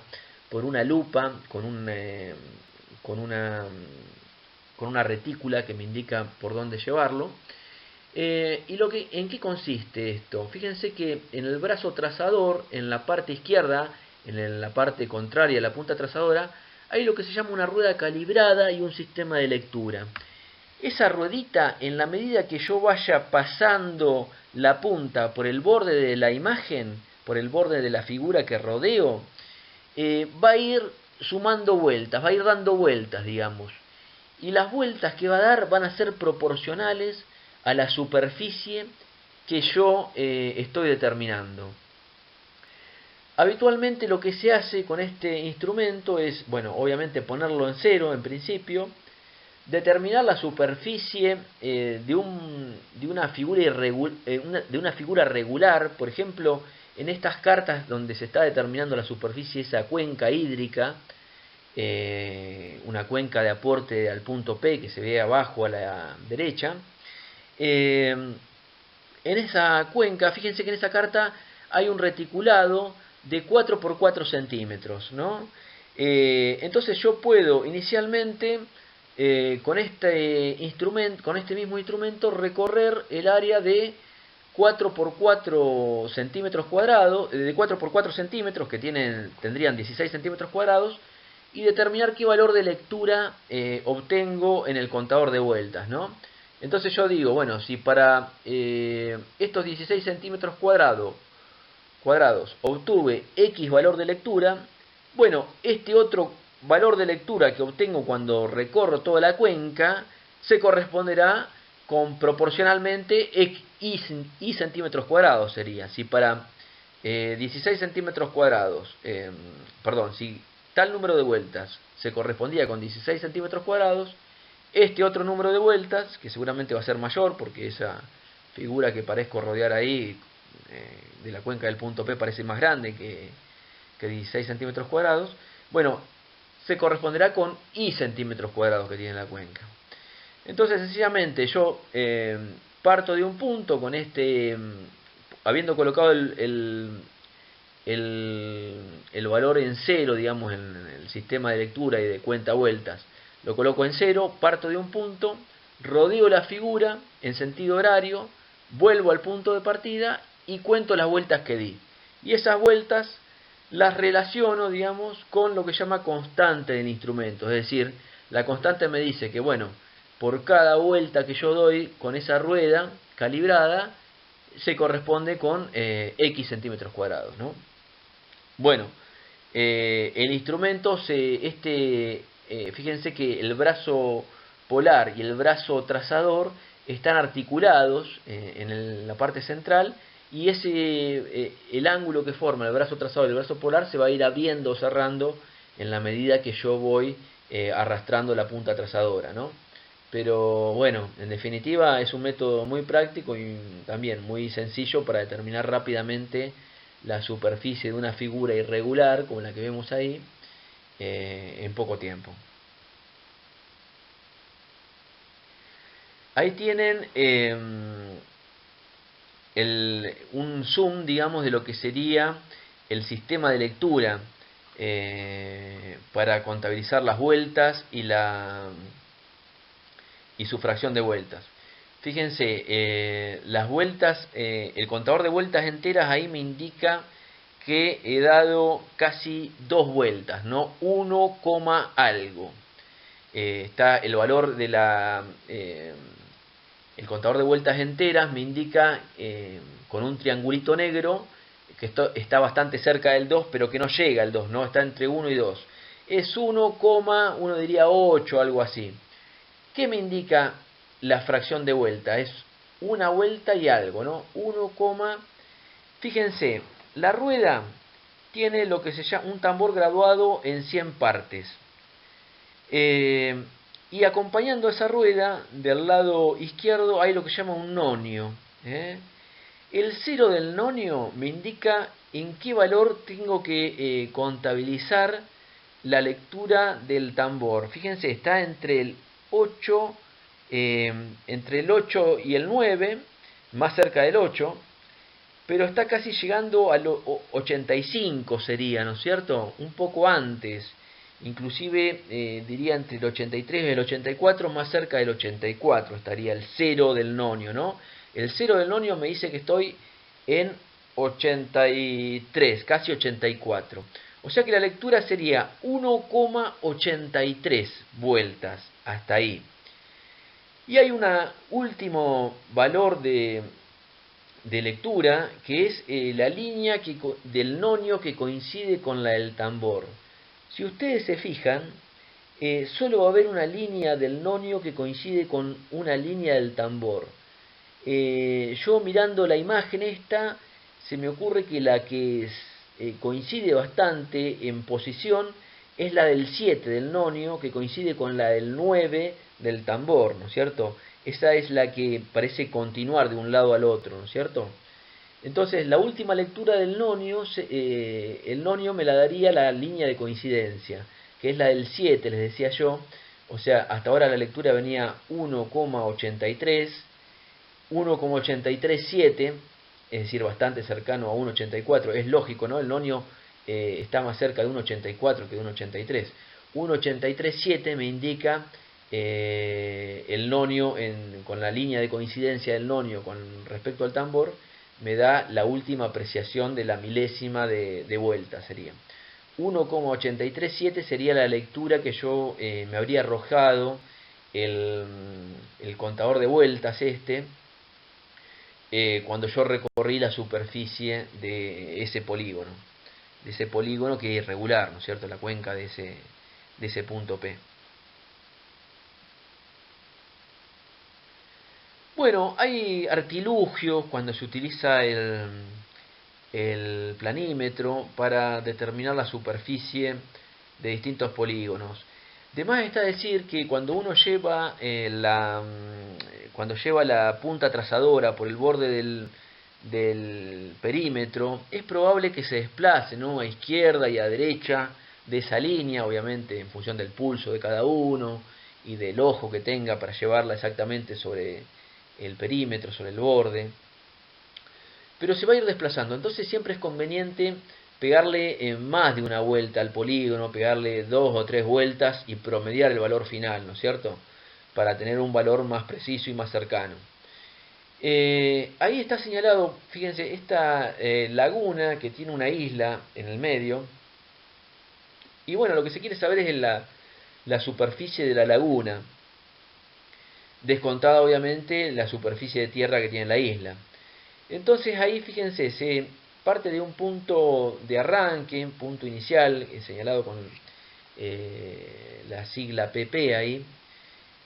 por una lupa con una retícula que me indica por dónde llevarlo. ¿En qué consiste esto? Fíjense que en el brazo trazador, en la parte izquierda, en la parte contraria a la punta trazadora, hay lo que se llama una rueda calibrada y un sistema de lectura. Esa ruedita, en la medida que yo vaya pasando la punta por el borde de la imagen, por el borde de la figura que rodeo, va a ir sumando vueltas, va a ir dando vueltas, digamos. Y las vueltas que va a dar van a ser proporcionales a la superficie que yo estoy determinando. Habitualmente lo que se hace con este instrumento es, bueno, obviamente ponerlo en cero en principio, determinar la superficie de una figura regular. Por ejemplo, en estas cartas donde se está determinando la superficie, esa cuenca hídrica, una cuenca de aporte al punto P que se ve abajo a la derecha, en esa cuenca, fíjense que en esa carta hay un reticulado de 4 por 4 centímetros, ¿no? Entonces yo puedo inicialmente con este mismo instrumento recorrer el área de 4 por 4 centímetros cuadrados, de 4 por 4 centímetros que tendrían 16 centímetros cuadrados, y determinar qué valor de lectura obtengo en el contador de vueltas, ¿no? Entonces yo digo, bueno, si para estos 16 centímetros cuadrados obtuve X valor de lectura, bueno, este otro valor de lectura que obtengo cuando recorro toda la cuenca se corresponderá con proporcionalmente y centímetros cuadrados sería. Si para 16 centímetros cuadrados, si tal número de vueltas se correspondía con 16 centímetros cuadrados, este otro número de vueltas, que seguramente va a ser mayor porque esa figura que parezco rodear ahí de la cuenca del punto P parece más grande que 16 centímetros cuadrados, bueno, se corresponderá con y centímetros cuadrados que tiene la cuenca. Entonces sencillamente yo parto de un punto con habiendo colocado el valor en cero, digamos, en el sistema de lectura y de cuenta vueltas, lo coloco en cero, parto de un punto, rodeo la figura en sentido horario, vuelvo al punto de partida y cuento las vueltas que di. Y esas vueltas las relaciono, digamos, con lo que se llama constante del instrumento. Es decir, la constante me dice que, bueno, por cada vuelta que yo doy con esa rueda calibrada, se corresponde con X centímetros cuadrados, ¿no? Bueno, el instrumento, fíjense que el brazo polar y el brazo trazador están articulados en la parte central, y el ángulo que forma el brazo trazador y el brazo polar se va a ir abriendo o cerrando en la medida que yo voy arrastrando la punta trazadora, ¿no? Pero bueno, en definitiva es un método muy práctico y también muy sencillo para determinar rápidamente la superficie de una figura irregular, como la que vemos ahí, en poco tiempo. Ahí tienen un zoom, digamos, de lo que sería el sistema de lectura para contabilizar las vueltas y su fracción de vueltas. Fíjense, las vueltas, el contador de vueltas enteras ahí me indica que he dado casi 2 vueltas, ¿no? 1, algo. Está el valor de el contador de vueltas enteras me indica con un triangulito negro que esto está bastante cerca del 2, pero que no llega al 2, ¿no? Está entre 1 y 2. Es 1, uno diría 8, algo así. ¿Qué me indica la fracción de vuelta? Es una vuelta y algo, ¿no? 1, fíjense, la rueda tiene lo que se llama un tambor graduado en 100 partes. Y acompañando a esa rueda, del lado izquierdo hay lo que se llama un nonio. El cero del nonio me indica en qué valor tengo que contabilizar la lectura del tambor. Fíjense, está entre el 8, entre el 8 y el 9, más cerca del 8, pero está casi llegando a los 85 sería, ¿no es cierto? Un poco antes, inclusive diría entre el 83 y el 84, más cerca del 84 estaría el cero del nonio, ¿no? El cero del nonio me dice que estoy en 83, casi 84. O sea que la lectura sería 1,83 vueltas hasta ahí. Y hay un último valor de lectura, que es la línea del nonio que coincide con la del tambor. Si ustedes se fijan, solo va a haber una línea del nonio que coincide con una línea del tambor. Yo mirando la imagen esta, se me ocurre que la que coincide bastante en posición es la del 7 del nonio, que coincide con la del 9 del tambor, ¿no es cierto? Esa es la que parece continuar de un lado al otro, ¿no es cierto? Entonces, la última lectura del nonio, el nonio me la daría la línea de coincidencia, que es la del 7, les decía yo. O sea, hasta ahora la lectura venía 1,83, 1,837, es decir, bastante cercano a 1,84. Es lógico, ¿no? El nonio está más cerca de 1,84 que de 1,83. 1,837 me indica el nonio con la línea de coincidencia del nonio con respecto al tambor, me da la última apreciación de la milésima de vuelta, sería 1,837 sería la lectura que yo me habría arrojado el contador de vueltas cuando yo recorrí la superficie de ese polígono que es irregular, ¿no es cierto? La cuenca de ese punto P. Bueno, hay artilugios cuando se utiliza el planímetro para determinar la superficie de distintos polígonos. De más está decir que cuando uno lleva cuando lleva la punta trazadora por el borde del perímetro, es probable que se desplace, ¿no?, a izquierda y a derecha de esa línea, obviamente en función del pulso de cada uno y del ojo que tenga para llevarla exactamente sobre el perímetro, sobre el borde, pero se va a ir desplazando. Entonces siempre es conveniente pegarle más de una vuelta al polígono, pegarle 2 o 3 vueltas y promediar el valor final, ¿no es cierto?, para tener un valor más preciso y más cercano. Ahí está señalado, fíjense, esta laguna que tiene una isla en el medio. Y bueno, lo que se quiere saber es la superficie de la laguna, descontada obviamente la superficie de tierra que tiene la isla. Entonces ahí fíjense, se parte de un punto de arranque, un punto inicial, señalado con la sigla PP ahí.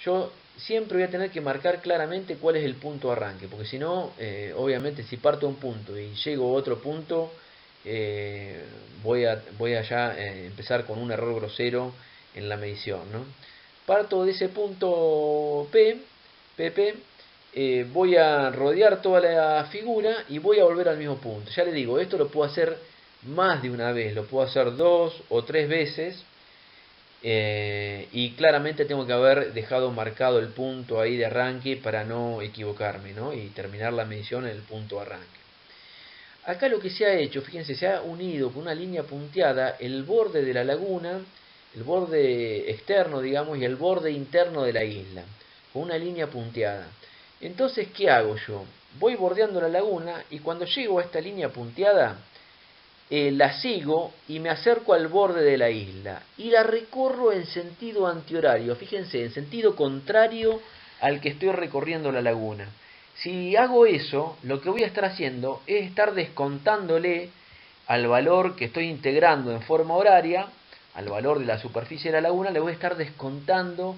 Yo siempre voy a tener que marcar claramente cuál es el punto de arranque, porque si no, obviamente si parto de un punto y llego a otro punto, voy a ya empezar con un error grosero en la medición, ¿no? Parto de ese punto PP, voy a rodear toda la figura y voy a volver al mismo punto. Ya le digo, esto lo puedo hacer más de una vez, lo puedo hacer 2 o 3 veces, y claramente tengo que haber dejado marcado el punto ahí de arranque para no equivocarme, ¿no? Y terminar la medición en el punto de arranque. Acá lo que se ha hecho, fíjense, se ha unido con una línea punteada el borde de la laguna, el borde externo, digamos, y el borde interno de la isla, con una línea punteada. Entonces, ¿qué hago yo? Voy bordeando la laguna y cuando llego a esta línea punteada, la sigo y me acerco al borde de la isla y la recorro en sentido antihorario, fíjense, en sentido contrario al que estoy recorriendo la laguna. Si hago eso, lo que voy a estar haciendo es estar descontándole al valor que estoy integrando en forma horaria, al valor de la superficie de la laguna, le voy a estar descontando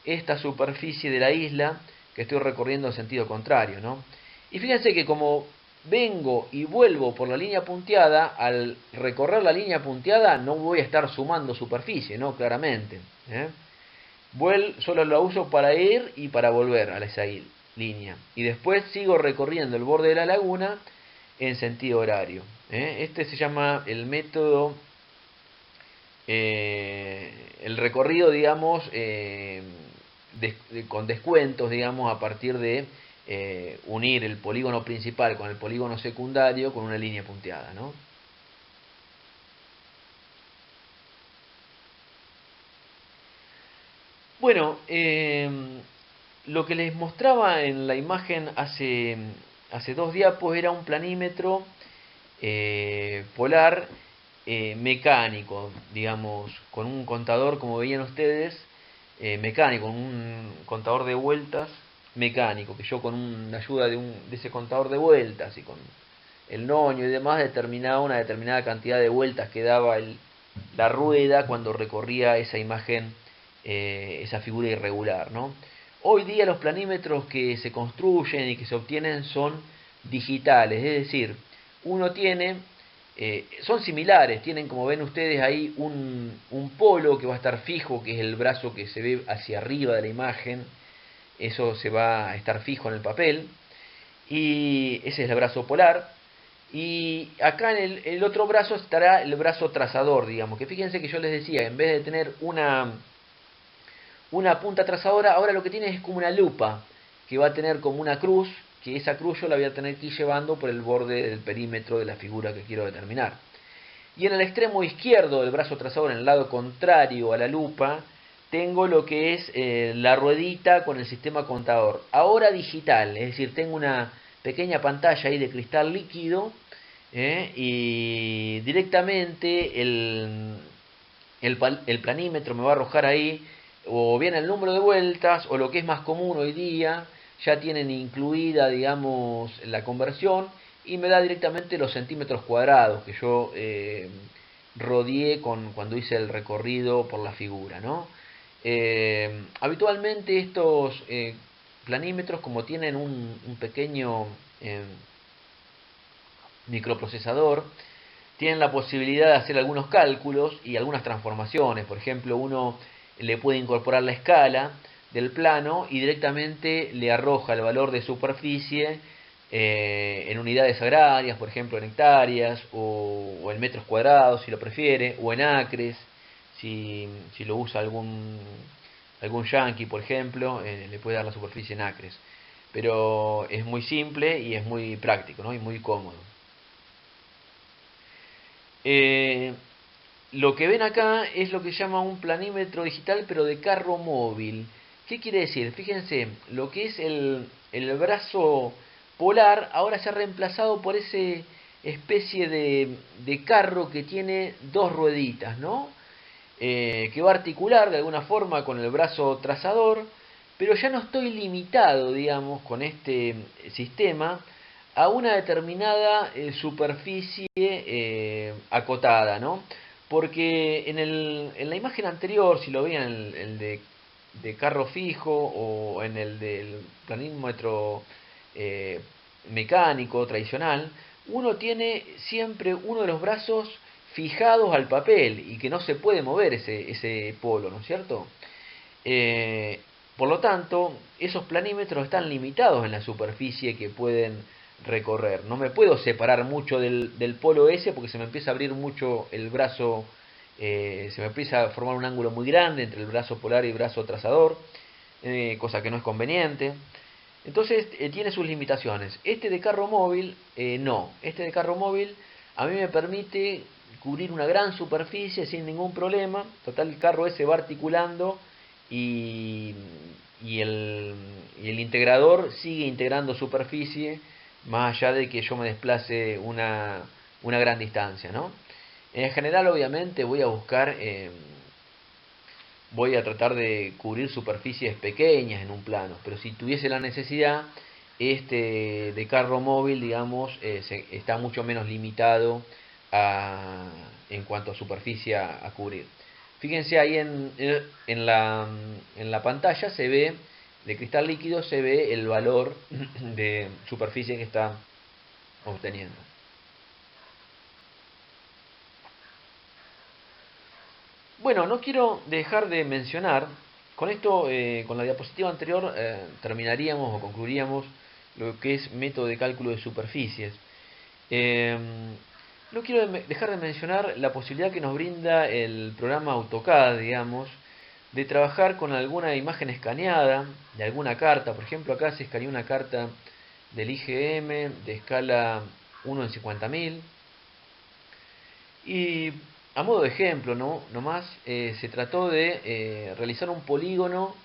esta superficie de la isla que estoy recorriendo en sentido contrario, ¿no? Y fíjense que como vengo y vuelvo por la línea punteada, al recorrer la línea punteada no voy a estar sumando superficie, ¿no? Claramente, ¿eh? Solo la uso para ir y para volver a esa línea. Y después sigo recorriendo el borde de la laguna en sentido horario, ¿eh? Este se llama el método, el recorrido, digamos, con descuentos, digamos, a partir de unir el polígono principal con el polígono secundario con una línea punteada, ¿no? Bueno, lo que les mostraba en la imagen hace 2 diapos era un planímetro polar mecánico, digamos, con un contador, como veían ustedes, mecánico, con un contador de vueltas mecánico, que yo con una ayuda de ese contador de vueltas y con el noño y demás determinaba una determinada cantidad de vueltas que daba la rueda cuando recorría esa imagen, esa figura irregular, ¿no? Hoy día los planímetros que se construyen y que se obtienen son digitales, es decir, uno tiene, son similares, tienen, como ven ustedes ahí, un polo que va a estar fijo, que es el brazo que se ve hacia arriba de la imagen, eso se va a estar fijo en el papel, y ese es el brazo polar. Y acá en el otro brazo estará el brazo trazador, digamos, que fíjense que yo les decía, en vez de tener una punta trazadora, ahora lo que tiene es como una lupa, que va a tener como una cruz, que esa cruz yo la voy a tener que ir llevando por el borde del perímetro de la figura que quiero determinar. Y en el extremo izquierdo del brazo trazador, en el lado contrario a la lupa, tengo lo que es la ruedita con el sistema contador. Ahora digital, es decir, tengo una pequeña pantalla ahí de cristal líquido, y directamente el planímetro me va a arrojar ahí o bien el número de vueltas o lo que es más común hoy día, ya tienen incluida, digamos, la conversión y me da directamente los centímetros cuadrados que yo rodeé cuando hice el recorrido por la figura, ¿no? Habitualmente estos planímetros, como tienen un pequeño microprocesador, tienen la posibilidad de hacer algunos cálculos y algunas transformaciones. Por ejemplo, uno le puede incorporar la escala del plano y directamente le arroja el valor de superficie en unidades agrarias, por ejemplo en hectáreas, o en metros cuadrados si lo prefiere, o en acres, si lo usa algún yankee, por ejemplo, le puede dar la superficie en acres. Pero es muy simple y es muy práctico, ¿no? Y muy cómodo. Eh, lo que ven acá es lo que se llama un planímetro digital, pero de carro móvil. ¿Qué quiere decir? Fíjense, lo que es el brazo polar ahora se ha reemplazado por ese especie de carro que tiene dos rueditas, ¿no? Que va a articular de alguna forma con el brazo trazador, pero ya no estoy limitado, digamos, con este sistema a una determinada superficie acotada, ¿no? Porque en la imagen anterior, si lo veían, el de carro fijo o en el del planímetro mecánico tradicional, uno tiene siempre uno de los brazos fijados al papel y que no se puede mover ese polo, ¿no es cierto? Por lo tanto, esos planímetros están limitados en la superficie que pueden recorrer. No me puedo separar mucho del polo S porque se me empieza a abrir mucho el brazo, se me empieza a formar un ángulo muy grande entre el brazo polar y el brazo trazador, cosa que no es conveniente. Entonces tiene sus limitaciones. Este de carro móvil, no. Este de carro móvil a mí me permite cubrir una gran superficie sin ningún problema. Total, el carro ese va articulando y, y, el, y el integrador sigue integrando superficie más allá de que yo me desplace una gran distancia, ¿no? En general, obviamente, voy a tratar de cubrir superficies pequeñas en un plano, pero si tuviese la necesidad, este de carro móvil, digamos, está mucho menos limitado en cuanto a superficie a cubrir. Fíjense ahí en la pantalla se ve, de cristal líquido, se ve el valor de superficie que está obteniendo. Bueno, no quiero dejar de mencionar, con esto, con la diapositiva anterior, terminaríamos o concluiríamos lo que es método de cálculo de superficies. No quiero dejar de mencionar la posibilidad que nos brinda el programa AutoCAD, digamos, de trabajar con alguna imagen escaneada de alguna carta. Por ejemplo, acá se escaneó una carta del IGM de escala 1 en 50.000. Y a modo de ejemplo, ¿no? Nomás se trató de realizar un polígono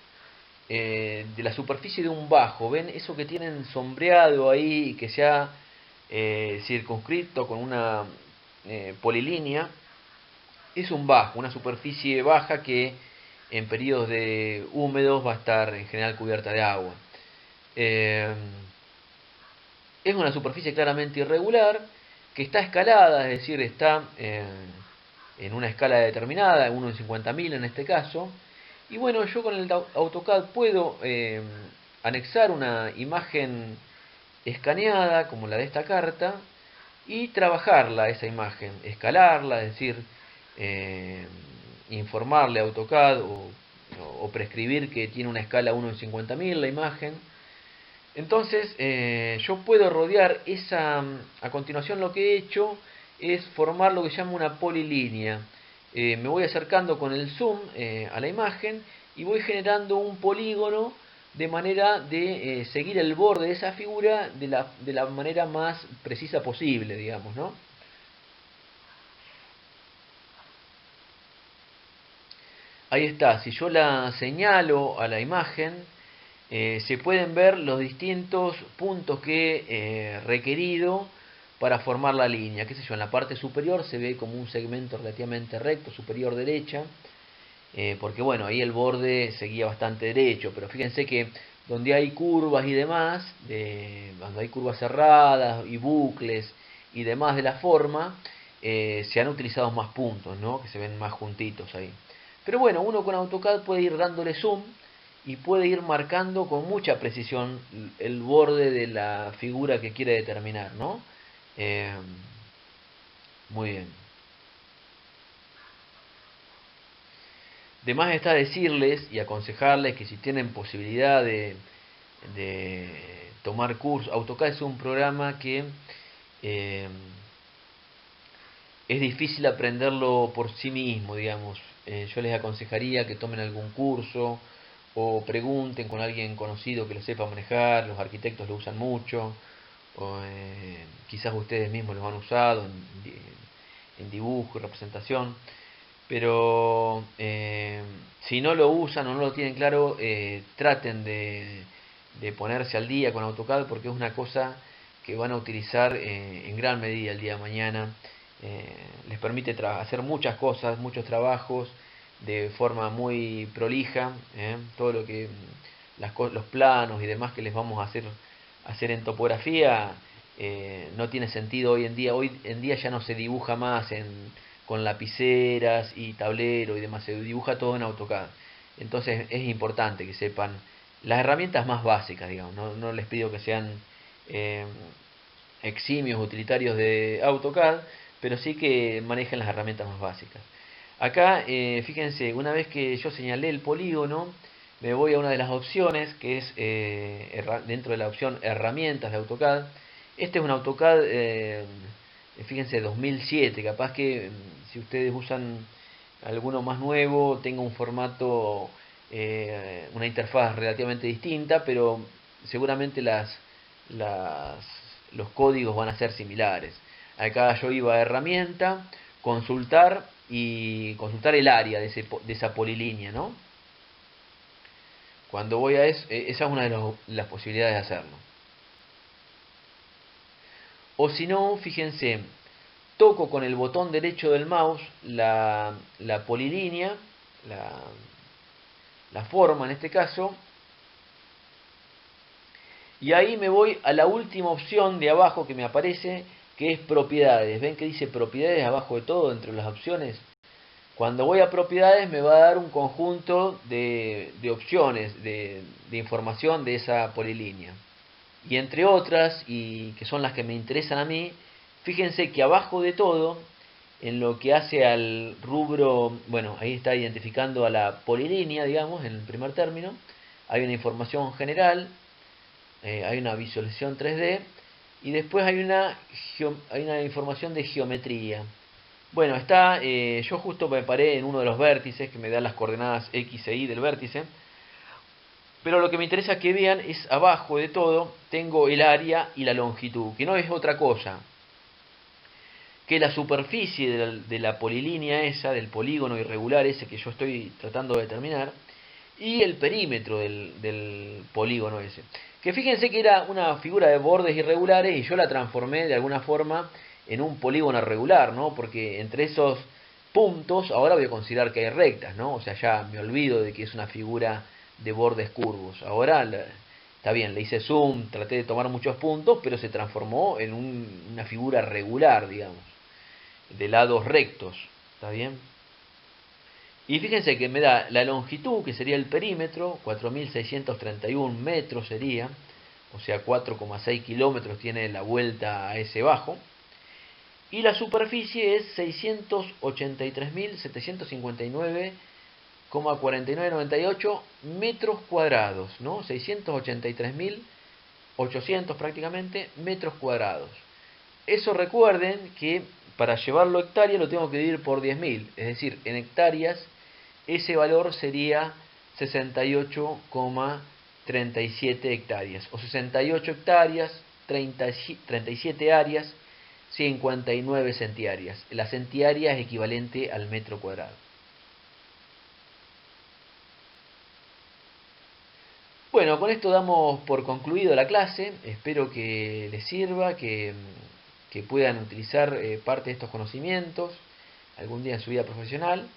de la superficie de un bajo. ¿Ven eso que tienen sombreado ahí y que se ha circunscrito con una polilínea? Es un bajo, una superficie baja que en periodos de húmedos va a estar en general cubierta de agua. Es una superficie claramente irregular que está escalada, es decir, está en una escala determinada, 1 en 50.000 en este caso. Y bueno, yo con el AutoCAD puedo anexar una imagen escaneada como la de esta carta y trabajarla, esa imagen, escalarla, es decir, informarle a AutoCAD o prescribir que tiene una escala 1 en 50.000 la imagen. Entonces yo puedo rodear a continuación lo que he hecho es formar lo que se llama una polilínea. Me voy acercando con el zoom a la imagen y voy generando un polígono de manera de seguir el borde de esa figura de la manera más precisa posible, digamos, ¿no? Ahí está, si yo la señalo a la imagen, se pueden ver los distintos puntos que he requerido para formar la línea. Qué sé yo, en la parte superior se ve como un segmento relativamente recto, superior derecha, porque bueno, ahí el borde seguía bastante derecho, pero fíjense que donde hay curvas y demás, cuando hay curvas cerradas y bucles y demás de la forma, se han utilizado más puntos, ¿no? Que se ven más juntitos ahí. Pero bueno, uno con AutoCAD puede ir dándole zoom y puede ir marcando con mucha precisión el borde de la figura que quiere determinar, ¿no? Eh, Muy bien. De más está decirles y aconsejarles que si tienen posibilidad de tomar curso, AutoCAD es un programa que eh, es difícil aprenderlo por sí mismo, digamos. Yo les aconsejaría que tomen algún curso o pregunten con alguien conocido que lo sepa manejar. Los arquitectos lo usan mucho, o quizás ustedes mismos lo han usado en dibujo y representación. Pero si no lo usan o no lo tienen claro, traten de ponerse al día con AutoCAD porque es una cosa que van a utilizar en gran medida el día de mañana. Les permite hacer muchas cosas, muchos trabajos de forma muy prolija. Todo lo que los planos y demás que les vamos a hacer en topografía no tiene sentido hoy en día. Hoy en día ya no se dibuja más con lapiceras y tablero y demás, se dibuja todo en AutoCAD. Entonces es importante que sepan las herramientas más básicas, digamos. No les pido que sean eximios utilitarios de AutoCAD, pero sí que manejen las herramientas más básicas. Acá, fíjense, una vez que yo señalé el polígono, me voy a una de las opciones, que es dentro de la opción herramientas de AutoCAD. Este es un AutoCAD, fíjense, 2007, capaz que si ustedes usan alguno más nuevo, tenga un formato, una interfaz relativamente distinta, pero seguramente los códigos van a ser similares. Acá yo iba a herramienta, consultar y consultar el área de esa polilínea, ¿no? Cuando voy a eso, esa es una de las posibilidades de hacerlo. O si no, fíjense, toco con el botón derecho del mouse la polilínea, la forma en este caso, y ahí me voy a la última opción de abajo que me aparece, que es propiedades. ¿Ven que dice propiedades abajo de todo, entre las opciones? Cuando voy a propiedades me va a dar un conjunto de opciones, de información de esa polilínea. Y entre otras, y que son las que me interesan a mí, fíjense que abajo de todo, en lo que hace al rubro, bueno, ahí está identificando a la polilínea, digamos, en el primer término, hay una información general, hay una visualización 3D, y después hay una información de geometría. Bueno, yo justo me paré en uno de los vértices que me da las coordenadas X e Y del vértice, pero lo que me interesa que vean es abajo de todo, tengo el área y la longitud, que no es otra cosa que la superficie de la polilínea esa, del polígono irregular ese que yo estoy tratando de determinar, y el perímetro del polígono ese. Que fíjense que era una figura de bordes irregulares y yo la transformé de alguna forma en un polígono regular, ¿no? Porque entre esos puntos ahora voy a considerar que hay rectas, ¿no? O sea, ya me olvido de que es una figura de bordes curvos. Ahora está bien, le hice zoom, traté de tomar muchos puntos, pero se transformó en una figura regular, digamos, de lados rectos, ¿está bien? Y fíjense que me da la longitud, que sería el perímetro, 4.631 metros sería, o sea 4,6 kilómetros tiene la vuelta a ese bajo. Y la superficie es 683.759,4998 metros cuadrados, ¿no? 683.800 prácticamente metros cuadrados. Eso recuerden que para llevarlo a hectárea lo tengo que dividir por 10.000, es decir, en hectáreas ese valor sería 68,37 hectáreas, o 68 hectáreas, 37 áreas, 59 centiáreas. La centiárea es equivalente al metro cuadrado. Bueno, con esto damos por concluido la clase. Espero que les sirva, que puedan utilizar parte de estos conocimientos algún día en su vida profesional.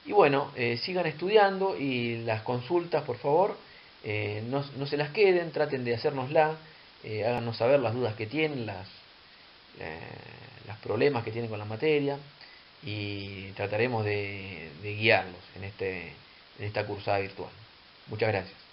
Y bueno, sigan estudiando y las consultas, por favor, no se las queden, traten de hacérnosla, háganos saber las dudas que tienen, los problemas que tienen con la materia y trataremos de guiarlos en esta cursada virtual. Muchas gracias.